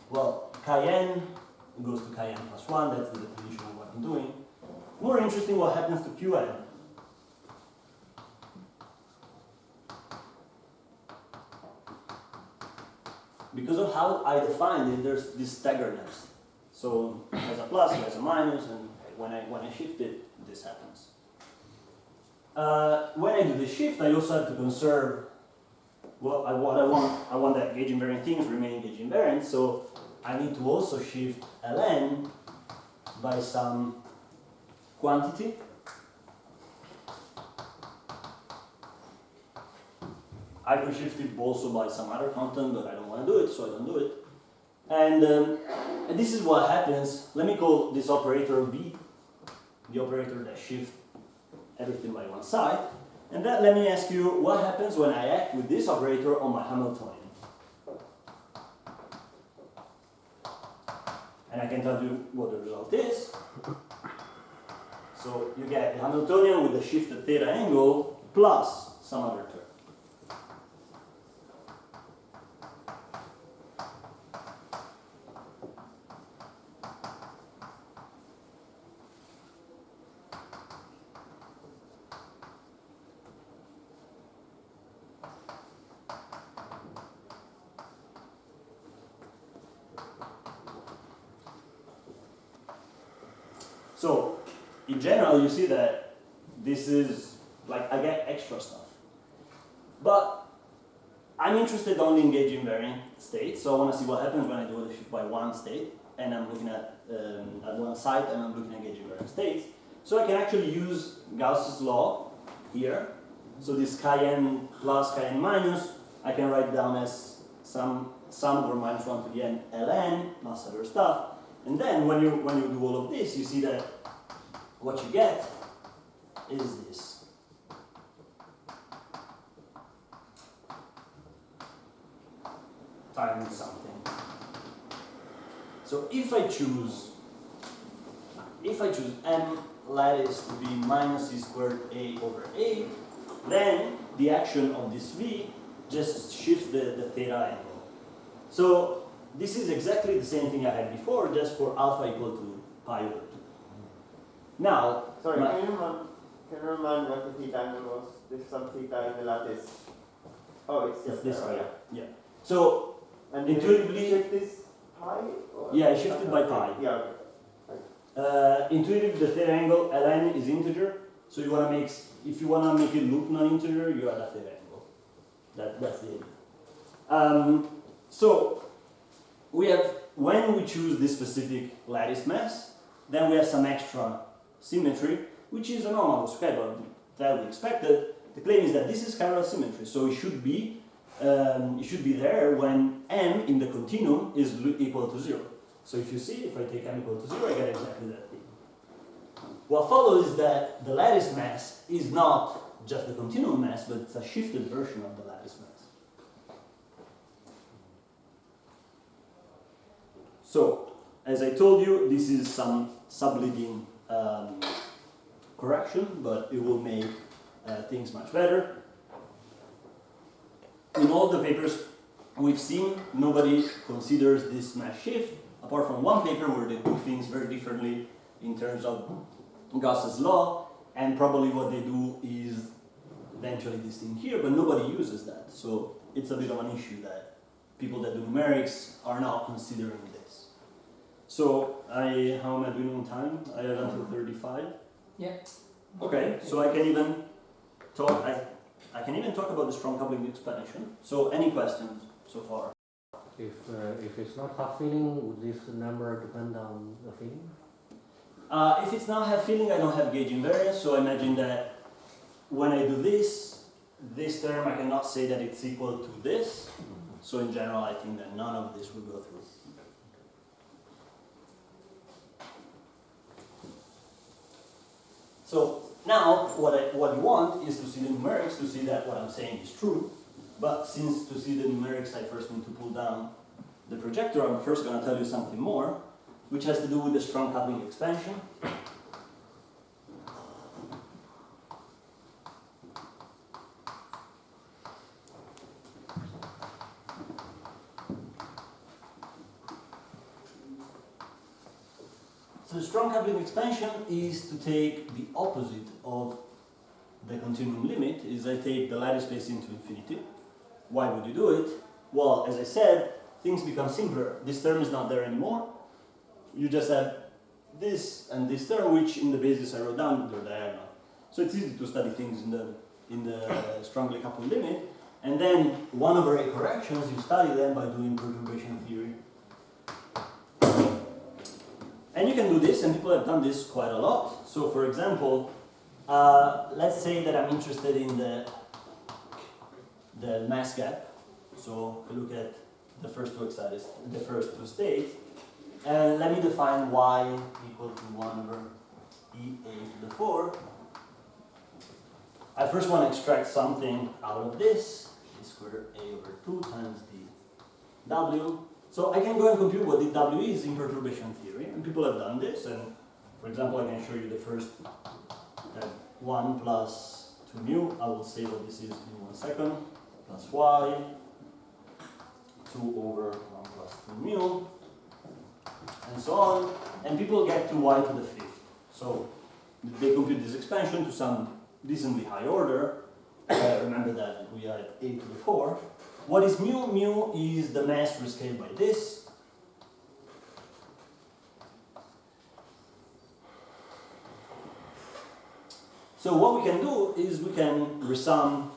Well, chi_n goes to chi_n plus 1. That's the definition of what I'm doing. More interesting, what happens to qn? Because of how I defined it, there's this staggerness. So it has a plus, it has a minus, and when I shift it, this happens. When I do the shift, I also have to conserve what I want that gauge invariant things remain gauge invariant, so I need to also shift ln by some quantity. I could shift it also by some other constant, but I don't want to do it, so I don't do it. And this is what happens. Let me call this operator V, the operator that shifts everything by 1 side. And then let me ask you, what happens when I act with this operator on my Hamiltonian? And I can tell you what the result is. So you get the Hamiltonian with the shifted theta angle plus some other term. So, in general, you see that this is, like, I get extra stuff. But I'm interested only in gauge invariant states, so I want to see what happens when I do the shift by 1 state, and I'm looking at 1 side, and I'm looking at gauge invariant states. So I can actually use Gauss's law here. So this chi_n plus chi_n minus, I can write down as sum over minus 1 to the n ln plus other stuff. And then when you do all of this, you see that what you get is this. Times something. So if I choose m lattice to be minus c squared a over a, then the action of this v just shifts the theta angle. So this is exactly the same thing I had before, just for alpha equal to pi over 2. Now, sorry, can you remind what the theta angle was? This some theta in the lattice. Oh, it's just this there, way, right? yeah. So And intuitively, shift this pi? Or yeah, I shifted by pi. Yeah, okay. Intuitively, the theta angle ln is integer, so you want to make, if you want to make it loop non-integer, you add a theta angle. That's the idea. So we have, when we choose this specific lattice mass, then we have some extra symmetry, which is anomalous, okay, but that we expected, the claim is that this is chiral symmetry, so it should be there when m in the continuum is equal to 0. So if you see, if I take m equal to 0, I get exactly that thing. What follows is that the lattice mass is not just the continuum mass, but it's a shifted version of the lattice mass. So, as I told you, this is some subleading correction, but it will make things much better. In all the papers we've seen, nobody considers this mass shift, apart from one paper where they do things very differently in terms of Gauss's law, and probably what they do is eventually this thing here, but nobody uses that. So it's a bit of an issue that people that do numerics are not considering this. So how am I doing on time? I have until 35. Yeah. Okay, so I can even talk. I can even talk about the strong coupling explanation. So any questions so far? If it's not half filling, would this number depend on the filling? If it's not half filling, I don't have gauge invariance. So imagine that when I do this term, I cannot say that it's equal to this. So in general, I think that none of this will go through. So now, what you want is to see the numerics to see that what I'm saying is true. But since to see the numerics, I first need to pull down the projector, I'm first going to tell you something more, which has to do with the strong coupling expansion. So the strong coupling expansion is to take the opposite of the continuum limit, is I take the lattice space into infinity. Why would you do it? Well, as I said, things become simpler. This term is not there anymore. You just have this and this term, which in the basis I wrote down, they're diagonal. So it's easy to study things in the strongly coupled limit. And then 1/8 corrections, you study them by doing perturbation theory. And you can do this, and people have done this quite a lot. So for example, let's say that I'm interested in the mass gap. So look at the first two states. And let me define y equal to 1/EA to the 4. I first want to extract something out of this, a squared A over 2 times the W. So I can go and compute what the W is in perturbation theory, and people have done this. And for example, I can show you the first 1 plus 2 mu. I will say what this is in 1 second. Plus y, 2 over 1 plus 2 mu, and so on. And people get to y to the 5th. So they compute this expansion to some decently high order. Remember that we are at a to the 4. What is mu? Mu is the mass rescaled by this. So what we can do is we can resum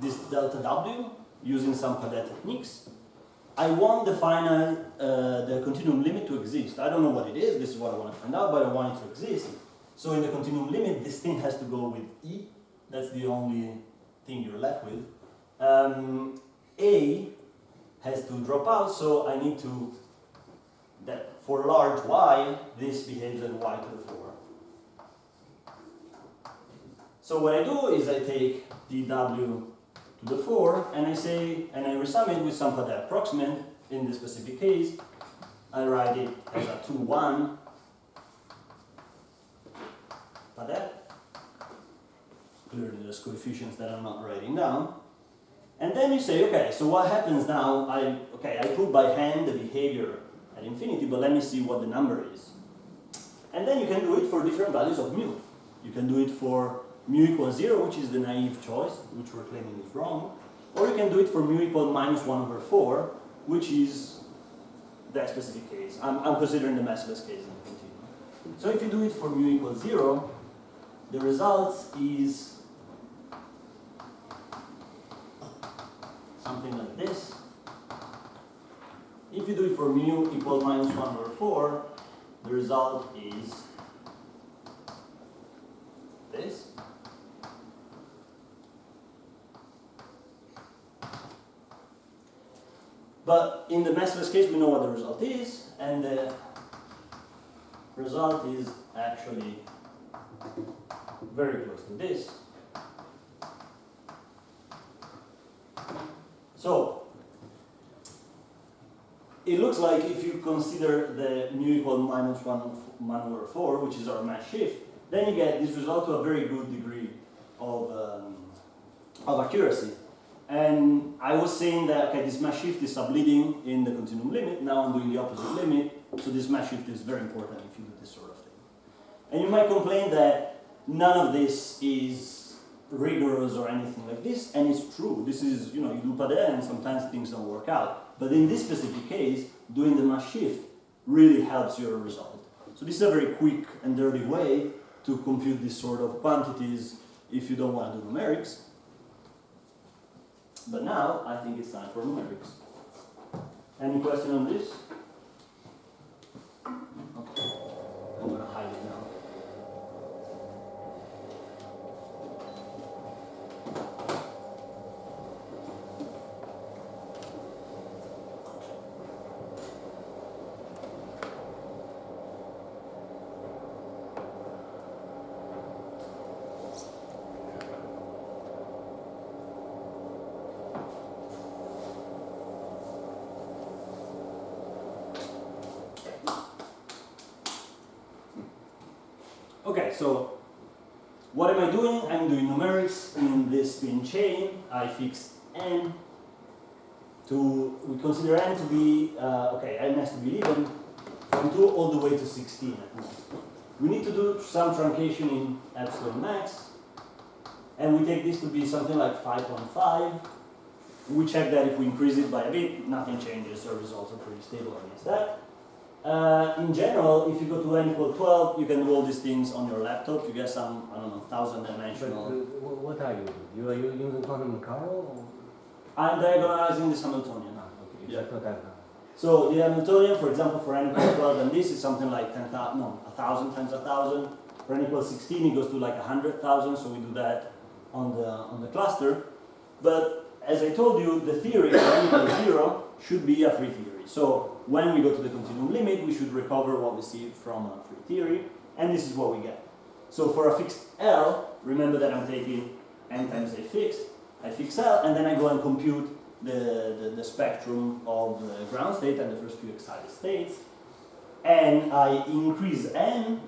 this delta W using some Padet techniques. I want the continuum limit to exist. I don't know what it is, this is what I want to find out, but I want it to exist. So in the continuum limit, this thing has to go with E. That's the only thing you're left with. A has to drop out, so I need to, that for large Y, this behaves at y to the 4. So what I do is I take dW to the 4, and I say, and I resum it with some Padet approximant. In this specific case, I write it as a 2-1 Padet. Clearly there's coefficients that I'm not writing down. And then you say, okay, so what happens now? I put by hand the behavior at infinity, but let me see what the number is. And then you can do it for different values of mu. You can do it for mu equals 0, which is the naive choice, which we're claiming is wrong. Or you can do it for mu equal minus 1/4, which is that specific case. I'm considering the massless case in the continuum. So if you do it for mu equals 0, the result is something like this. If you do it for mu equal minus 1/4, the result is this. But in the massless case, we know what the result is, and the result is actually very close to this. So it looks like if you consider the mu equal -1/4, which is our mass shift, then you get this result to a very good degree of accuracy. And I was saying that okay, this mass shift is subleading in the continuum limit. Now I'm doing the opposite limit, so this mass shift is very important if you do this sort of thing. And you might complain that none of this is rigorous or anything like this, and it's true. This is, you do padel and sometimes things don't work out. But in this specific case, doing the mass shift really helps your result. So this is a very quick and dirty way to compute this sort of quantities if you don't want to do numerics. But now, I think it's time for numerics. Any question on this? Okay, I'm going to hide it now. Okay, so what am I doing? I'm doing numerics in this spin chain. I fix n to, we consider n to be, n has to be even from 2 all the way to 16 at most. We need to do some truncation in epsilon max, and we take this to be something like 5.5. We check that if we increase it by a bit, nothing changes, our results are pretty stable against that. In general, if you go to n equal 12, you can do all these things on your laptop. You get some, 1,000-dimensional. But what are you doing? You are using quantum mechanical? I'm diagonalizing this Hamiltonian. Okay, Yeah. that's what I've done. So the Hamiltonian, for example, for n equals 12, and this is something like 1,000 times 1,000. For n equals 16, it goes to like 100,000. So we do that on the cluster. But as I told you, the theory for n equals 0 should be a free theory. So when we go to the continuum limit, we should recover what we see from a free theory, and this is what we get. So for a fixed L, remember that I'm taking n times a fixed, I fix L, and then I go and compute the spectrum of the ground state and the first few excited states, and I increase n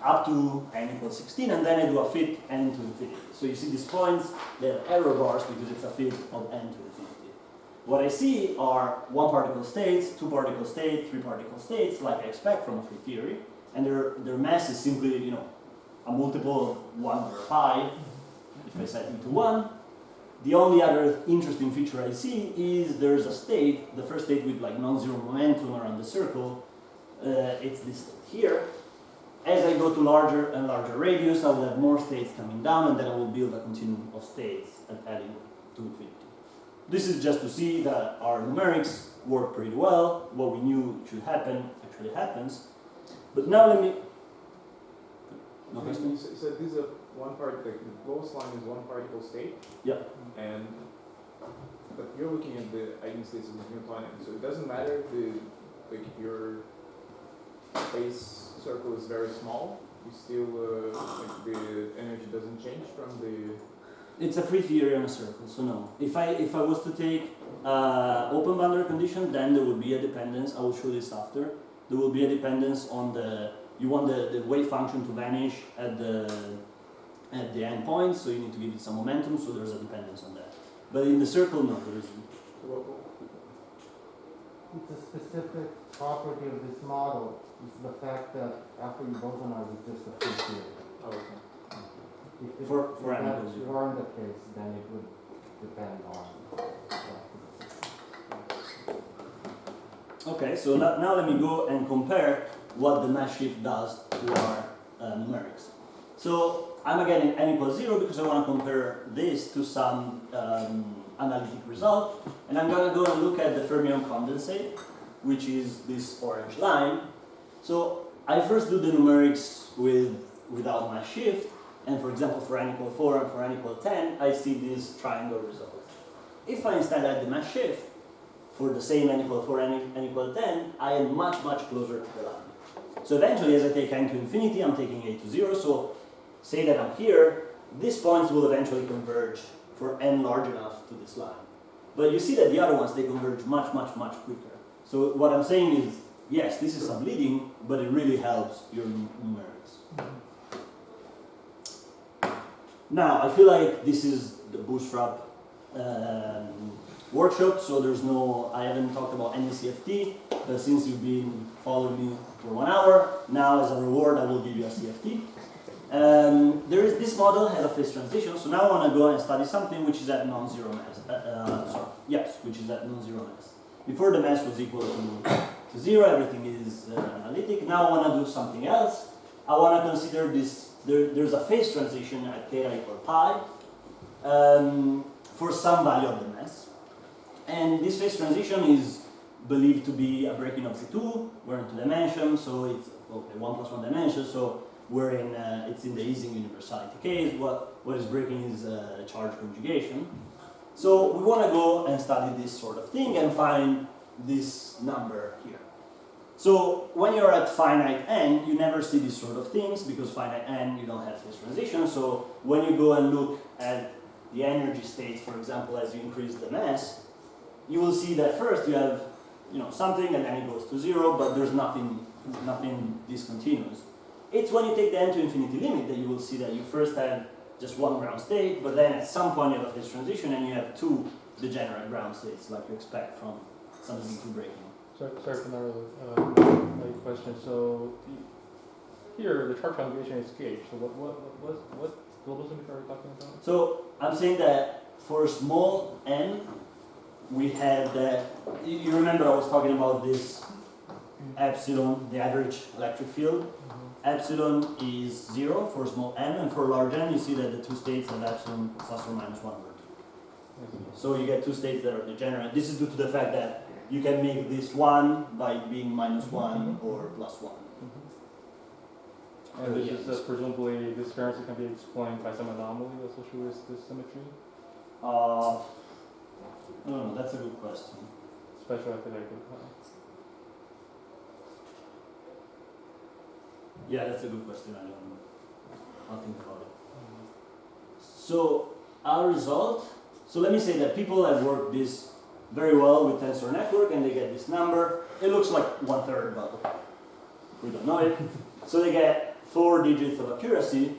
up to n equals 16, and then I do a fit n to infinity. So you see these points, they're error bars because it's a fit of n to infinity. What I see are 1 particle states, 2 particle states, 3 particle states, like I expect from a free theory, and their mass is simply, a multiple of 1 over pi, if I set e to 1. The only other interesting feature I see is there's a state, the first state with like non-zero momentum around the circle, it's this state here. As I go to larger and larger radius, I will have more states coming down, and then I will build a continuum of states and adding to infinity. This is just to see that our numerics work pretty well. What we knew should happen actually happens. But now let me. No question? So this is one part, the lowest line is 1 particle state. Yeah. But you're looking at the eigenstates of the Hamiltonian, so it doesn't matter if your base circle is very small. You still the energy doesn't change from the. It's a free theory on a circle, so no. If I was to take open boundary condition, then there would be a dependence. I will show this after. There will be a dependence on you want the wave function to vanish at the endpoint, so you need to give it some momentum, so there's a dependence on that. But in the circle, no, there isn't. It's a specific property of this model. It's the fact that after you bosonize, it's just a free theory. Oh, okay. If For that n weren't the case, then it would depend on. Okay, so now let me go and compare what the mass shift does to our numerics. So I'm again in n equals 0 because I want to compare this to some analytic result, and I'm going to go and look at the fermion condensate, which is this orange line. So I first do the numerics without mass shift, and for example for n equal 4 and for n equal 10, I see this triangle result. If I instead add the mass shift, for the same n equal 4, n equal 10, I am much, much closer to the line. So eventually, as I take n to infinity, I'm taking a to 0. So say that I'm here, these points will eventually converge for n large enough to this line. But you see that the other ones, they converge much, much, much quicker. So what I'm saying is, yes, this is subleading, but it really helps your numerics. Now, I feel like this is the Bootstrap workshop, so I haven't talked about any CFT, but since you've been following me for 1 hour, now as a reward I will give you a CFT. This model has a phase transition, so now I want to go and study something which is at non-zero mass. Which is at non-zero mass. Before the mass was equal to 0, everything is analytic. Now I want to do something else. I want to consider this. There's a phase transition at theta equal pi for some value of the mass. And this phase transition is believed to be a breaking of the 2. We're in 2 dimensions, so it's 1 plus 1 dimension. So it's in the Ising universality case. What is breaking is charge conjugation. So we want to go and study this sort of thing and find this number here. So when you're at finite n, you never see these sort of things because finite n, you don't have phase transition. So when you go and look at the energy states, for example, as you increase the mass, you will see that first you have something and then it goes to 0, but there's nothing discontinuous. It's when you take the n to infinity limit that you will see that you first have just one ground state, but then at some point you have a phase transition and you have 2 degenerate ground states like you expect from something to breaking. Sorry, Bernardo, my question. So here the charge conjugation is gauge. So what global symmetry are we talking about? So I'm saying that for small n, we have that. You remember I was talking about this epsilon, the average electric field. Epsilon is 0 for small n, and for large n, you see that the 2 states have epsilon plus or minus 1 over 2. So you get 2 states that are degenerate. This is due to the fact that you can make this 1 by being minus 1 or plus 1. And this is presumably this currency can be explained by some anomaly associated with this symmetry? No, that's a good question. Special theoretic. Yeah, that's a good question. I'll think about it. So our result. So let me say that people have worked this very well with tensor network, and they get this number. It looks like 1/3, but we don't know it. So they get 4 digits of accuracy.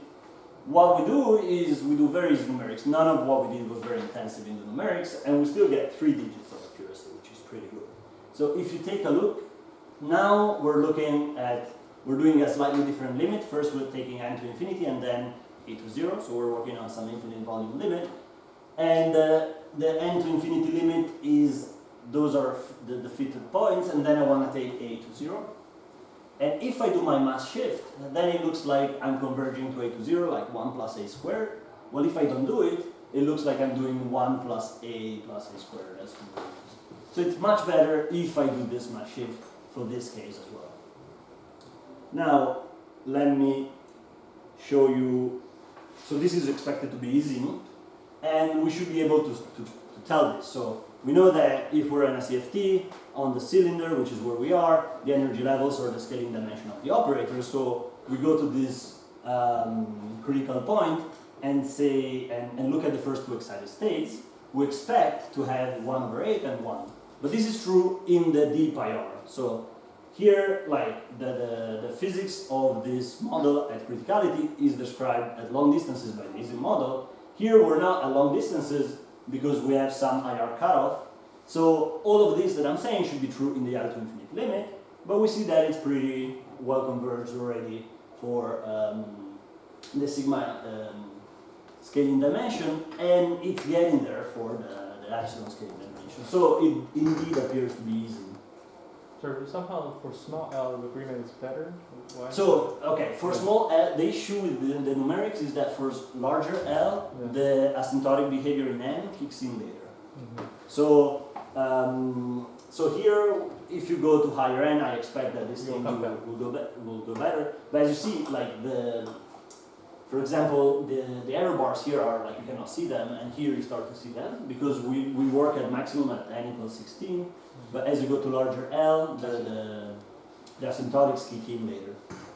What we do is we do very easy numerics. None of what we did was very intensive in the numerics, and we still get 3 digits of accuracy, which is pretty good. So if you take a look, now we're doing a slightly different limit. First we're taking n to infinity and then a to 0, so we're working on some infinite volume limit. And the n to infinity limit those are the fitted points, and then I want to take a to 0. And if I do my mass shift, then it looks like I'm converging to a to 0, like 1 plus a squared. Well, if I don't do it, it looks like I'm doing 1 plus a squared as convergence. So it's much better if I do this mass shift for this case as well. Now, let me show you. So this is expected to be easy, and we should be able to tell this. So we know that if we're in a CFT on the cylinder, which is where we are, the energy levels are the scaling dimension of the operator. So we go to this critical point and say and look at the first 2 excited states. We expect to have 1/8 and 1. But this is true in the d pi r. So here, like the physics of this model at criticality is described at long distances by the Ising model. Here we're not at long distances because we have some IR cutoff. So all of this that I'm saying should be true in the L to infinity limit, but we see that it's pretty well converged already for the sigma scaling dimension, and it's getting there for the epsilon scaling dimension. So it indeed appears to be easy. So somehow for small L, the agreement is better? Why? So, okay, for small L, the issue with the numerics is that for larger L, the asymptotic behavior in N kicks in later. So, so here, if you go to higher N, I expect that this thing will go better. But as you see, like For example, the error bars here are like you cannot see them, and here you start to see them because we work at maximum at n equals 16, but as you go to larger L, the asymptotics kick in later.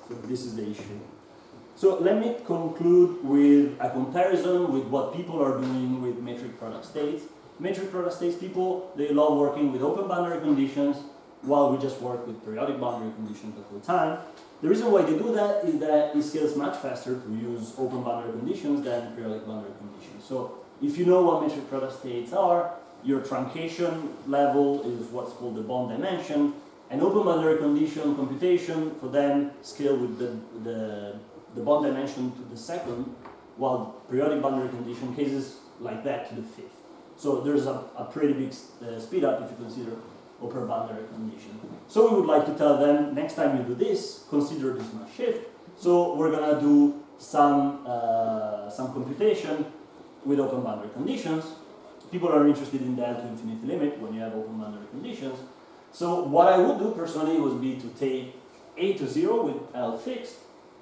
So this is the issue. So let me conclude with a comparison with what people are doing with metric product states. Metric product states people, they love working with open boundary conditions, while we just work with periodic boundary conditions the whole time. The reason why they do that is that it scales much faster to use open boundary conditions than periodic boundary conditions. So if you know what metric product states are, your truncation level is what's called the bond dimension, and open boundary condition computation for them scale with the bond dimension to the second, while periodic boundary condition cases like that to the fifth. So there's a pretty big speed up if you consider open boundary condition. So we would like to tell them, next time you do this, consider this mass shift. So we're gonna do some computation with open boundary conditions. People are interested in the L to infinity limit when you have open boundary conditions. So what I would do personally would be to take A to 0 with L fixed.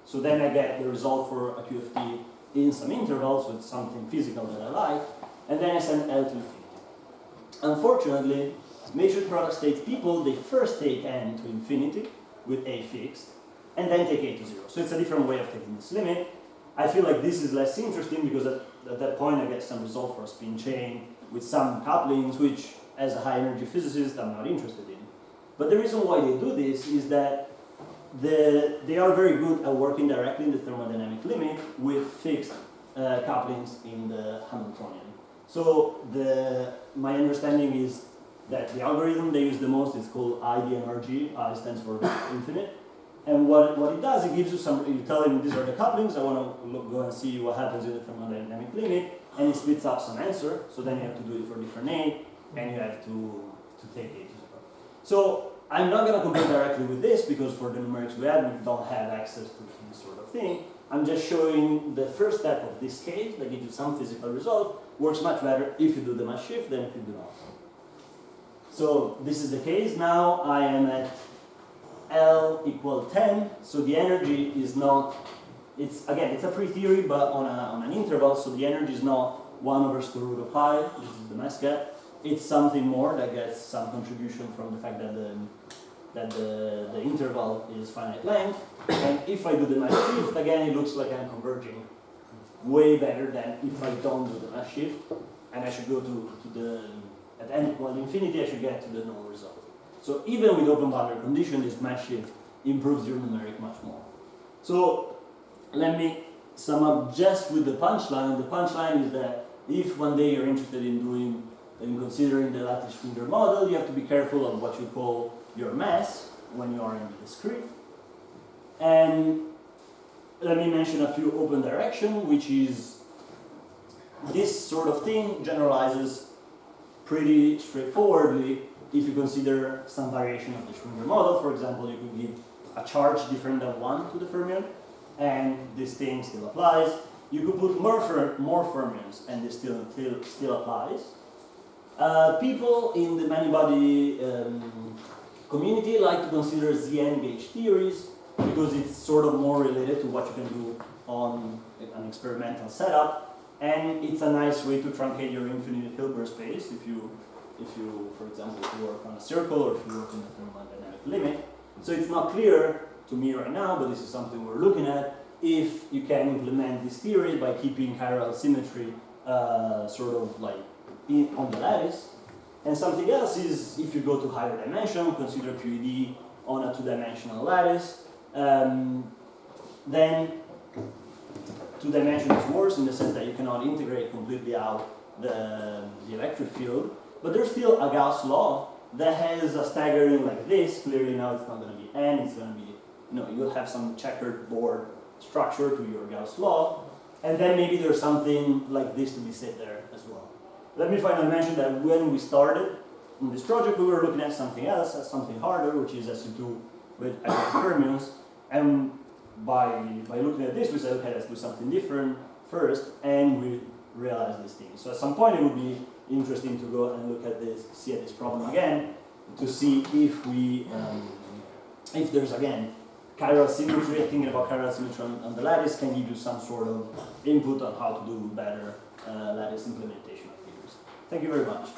So then I get the result for a QFT in some intervals with something physical that I like, and then I send L to infinity. Unfortunately, metric product states people, they first take n to infinity with A fixed, and then take A to 0. So it's a different way of taking this limit. I feel like this is less interesting because at that point I get some result for a spin chain with some couplings, which as a high energy physicist I'm not interested in. But the reason why they do this is that they are very good at working directly in the thermodynamic limit with fixed couplings in the Hamiltonian. So my understanding is that the algorithm they use the most is called IDNRG. I stands for infinite. And what it does, it gives you you tell him these are the couplings, I want to go and see what happens in the thermodynamic limit, and it spits up some answer, so then you have to do it for different A, and you have to take A to 0. So I'm not going to compare directly with this, because for the numerics we have, we don't have access to this sort of thing. I'm just showing the first step of this case, that gives you some physical result, works much better if you do the mass shift than if you do not. So this is the case. Now I am at L equal 10, so the energy is not, it's a free theory, but on an interval, so the energy is not 1 over square root of pi, this is the mass gap. It's something more that gets some contribution from the fact that the interval is finite length. And if I do the mass shift, again, it looks like I'm converging way better than if I don't do the mass shift. And I should go to the, at n equal infinity, I should get to the null result. So even with open boundary condition, this mass shift improves your numeric much more. So let me sum up just with the punchline. The punchline is that if one day you're interested in considering the lattice Schwinger model, you have to be careful of what you call your mass when you are in the discrete. And let me mention a few open direction, which is this sort of thing generalizes pretty straightforwardly if you consider some variation of the Schwinger model. For example, you could give a charge different than 1 to the fermion, and this thing still applies. You could put more fermions, and this still applies. People in the many-body community like to consider ZN gauge theories because it's sort of more related to what you can do on an experimental setup, and it's a nice way to truncate your infinite Hilbert space if you, for example, if you work on a circle or if you work in the thermodynamic limit. So it's not clear to me right now, but this is something we're looking at, if you can implement this theory by keeping chiral symmetry sort of like on the lattice. And something else is if you go to higher dimension, consider QED on a 2-dimensional lattice, then 2 dimension is worse in the sense that you cannot integrate completely out the electric field. But there's still a Gauss law that has a staggering like this. Clearly now it's not going to be n, it's going to be, you'll have some checkered board structure to your Gauss law, and then maybe there's something like this to be said there as well. Let me finally mention that when we started in this project, we were looking at something else, at something harder, which is SU2 with fermions, and by looking at this, we said, okay, let's do something different first, and we realized this thing. So at some point, it would be interesting to go and look at this, see at this problem again, to see if we, if there's again chiral symmetry, thinking about chiral symmetry on the lattice can give you some sort of input on how to do better lattice implementation of figures. Thank you very much.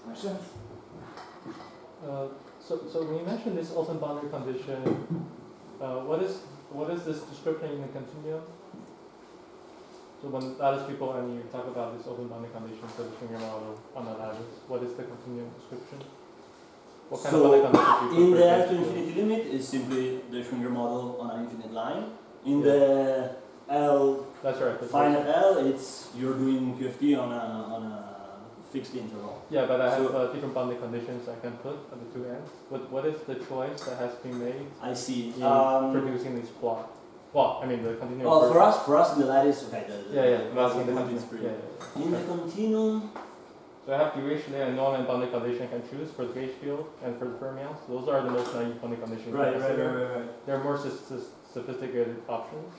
Questions? So when you mentioned this open boundary condition, what is this description in the continuum? So when lattice people and you talk about this open boundary condition for the Schwinger model on the lattice, what is the continuum description? What kind of boundary condition do you in the prefer L to to infinity limit is simply the Schwinger model on an infinite line. In the L That's right. finite L, it's you're doing QFT on a fixed interval. Yeah, but I have So- different boundary conditions I can put at the two ends. What is the choice that has been made I see. in producing this plot? Well, I mean the continuum. Well, version. for us in the lattice, okay. I'm asking the it's continuum. pretty- Yeah. In the continuum, So I have duration and normal and boundary condition I can choose for the gauge field and for the fermions. Those are the most naive boundary conditions. you can consider. There are more sophisticated options.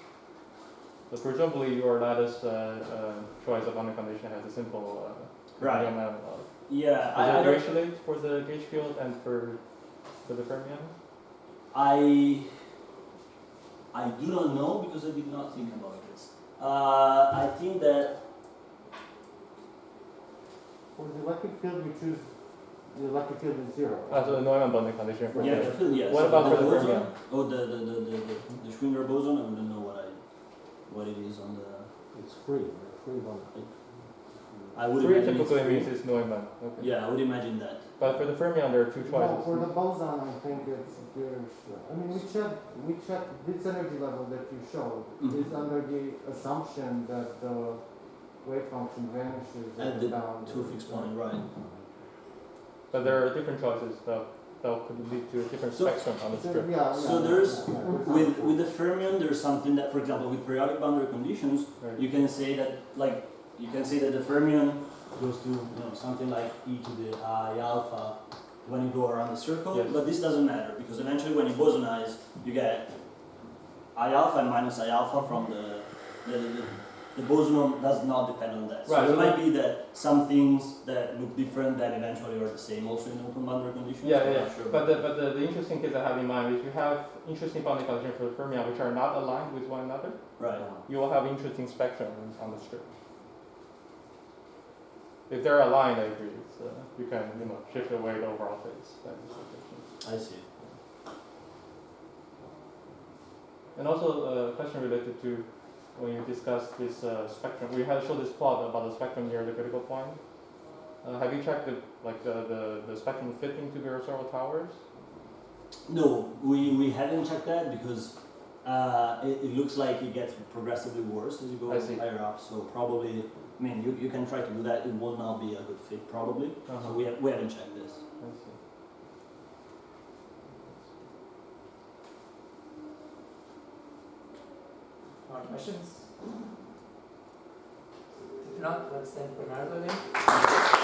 So presumably your lattice choice of boundary condition has a simple Right. analog. Yeah, Is I it don't- duration for the gauge field and for the fermion? I do not know because I did not think about this. I think that For the electric field, you choose the electric field is zero. So the Neumann boundary condition for yeah, the the field, yes. What about the for the boson? fermion? Oh, the Schwinger boson. I wouldn't know what it is on the. It's free, free boundary. I would Three imagine it's typically free. means it's Neumann. Okay. Yeah, I would imagine that. But for the fermion, there are two No, choices. for the boson, I think there's, I mean, we checked this energy level that you showed Mhm. is under the assumption that the wave function vanishes At at the the boundary. two fixed point, right? But there are different choices that could lead to a different So- spectrum on the So, strip. yeah, So yeah, there's yeah, yeah. with the fermion, there's something that, for example, with periodic boundary conditions, Right. you can say that the fermion goes to something like e to the I alpha when you go around the circle, Yes. but this doesn't matter because eventually when you bosonize, you get I alpha and minus I alpha from the boson does not depend on that. So Right, it so might be that some things that look different that eventually are the same also in open boundary conditions. I'm Yeah. not sure But about the interesting case I have in mind is you have interesting boundary conditions for the fermion which are not aligned with one another. right. You will have interesting spectrums on the strip. If they're aligned, I agree. It's, you can shift away the overall phase. That is the difference. I see. And also a question related to when you discussed this spectrum. We had showed this plot about the spectrum near the critical point. Have you checked the spectrum fitting to the orthogonal towers? No, we haven't checked that because it looks like it gets progressively worse as you go I see. higher up. So probably, I mean, you can try to do that. It will not be a good fit probably. So we haven't checked this. I see. More questions? If not, let's thank Bernardo again.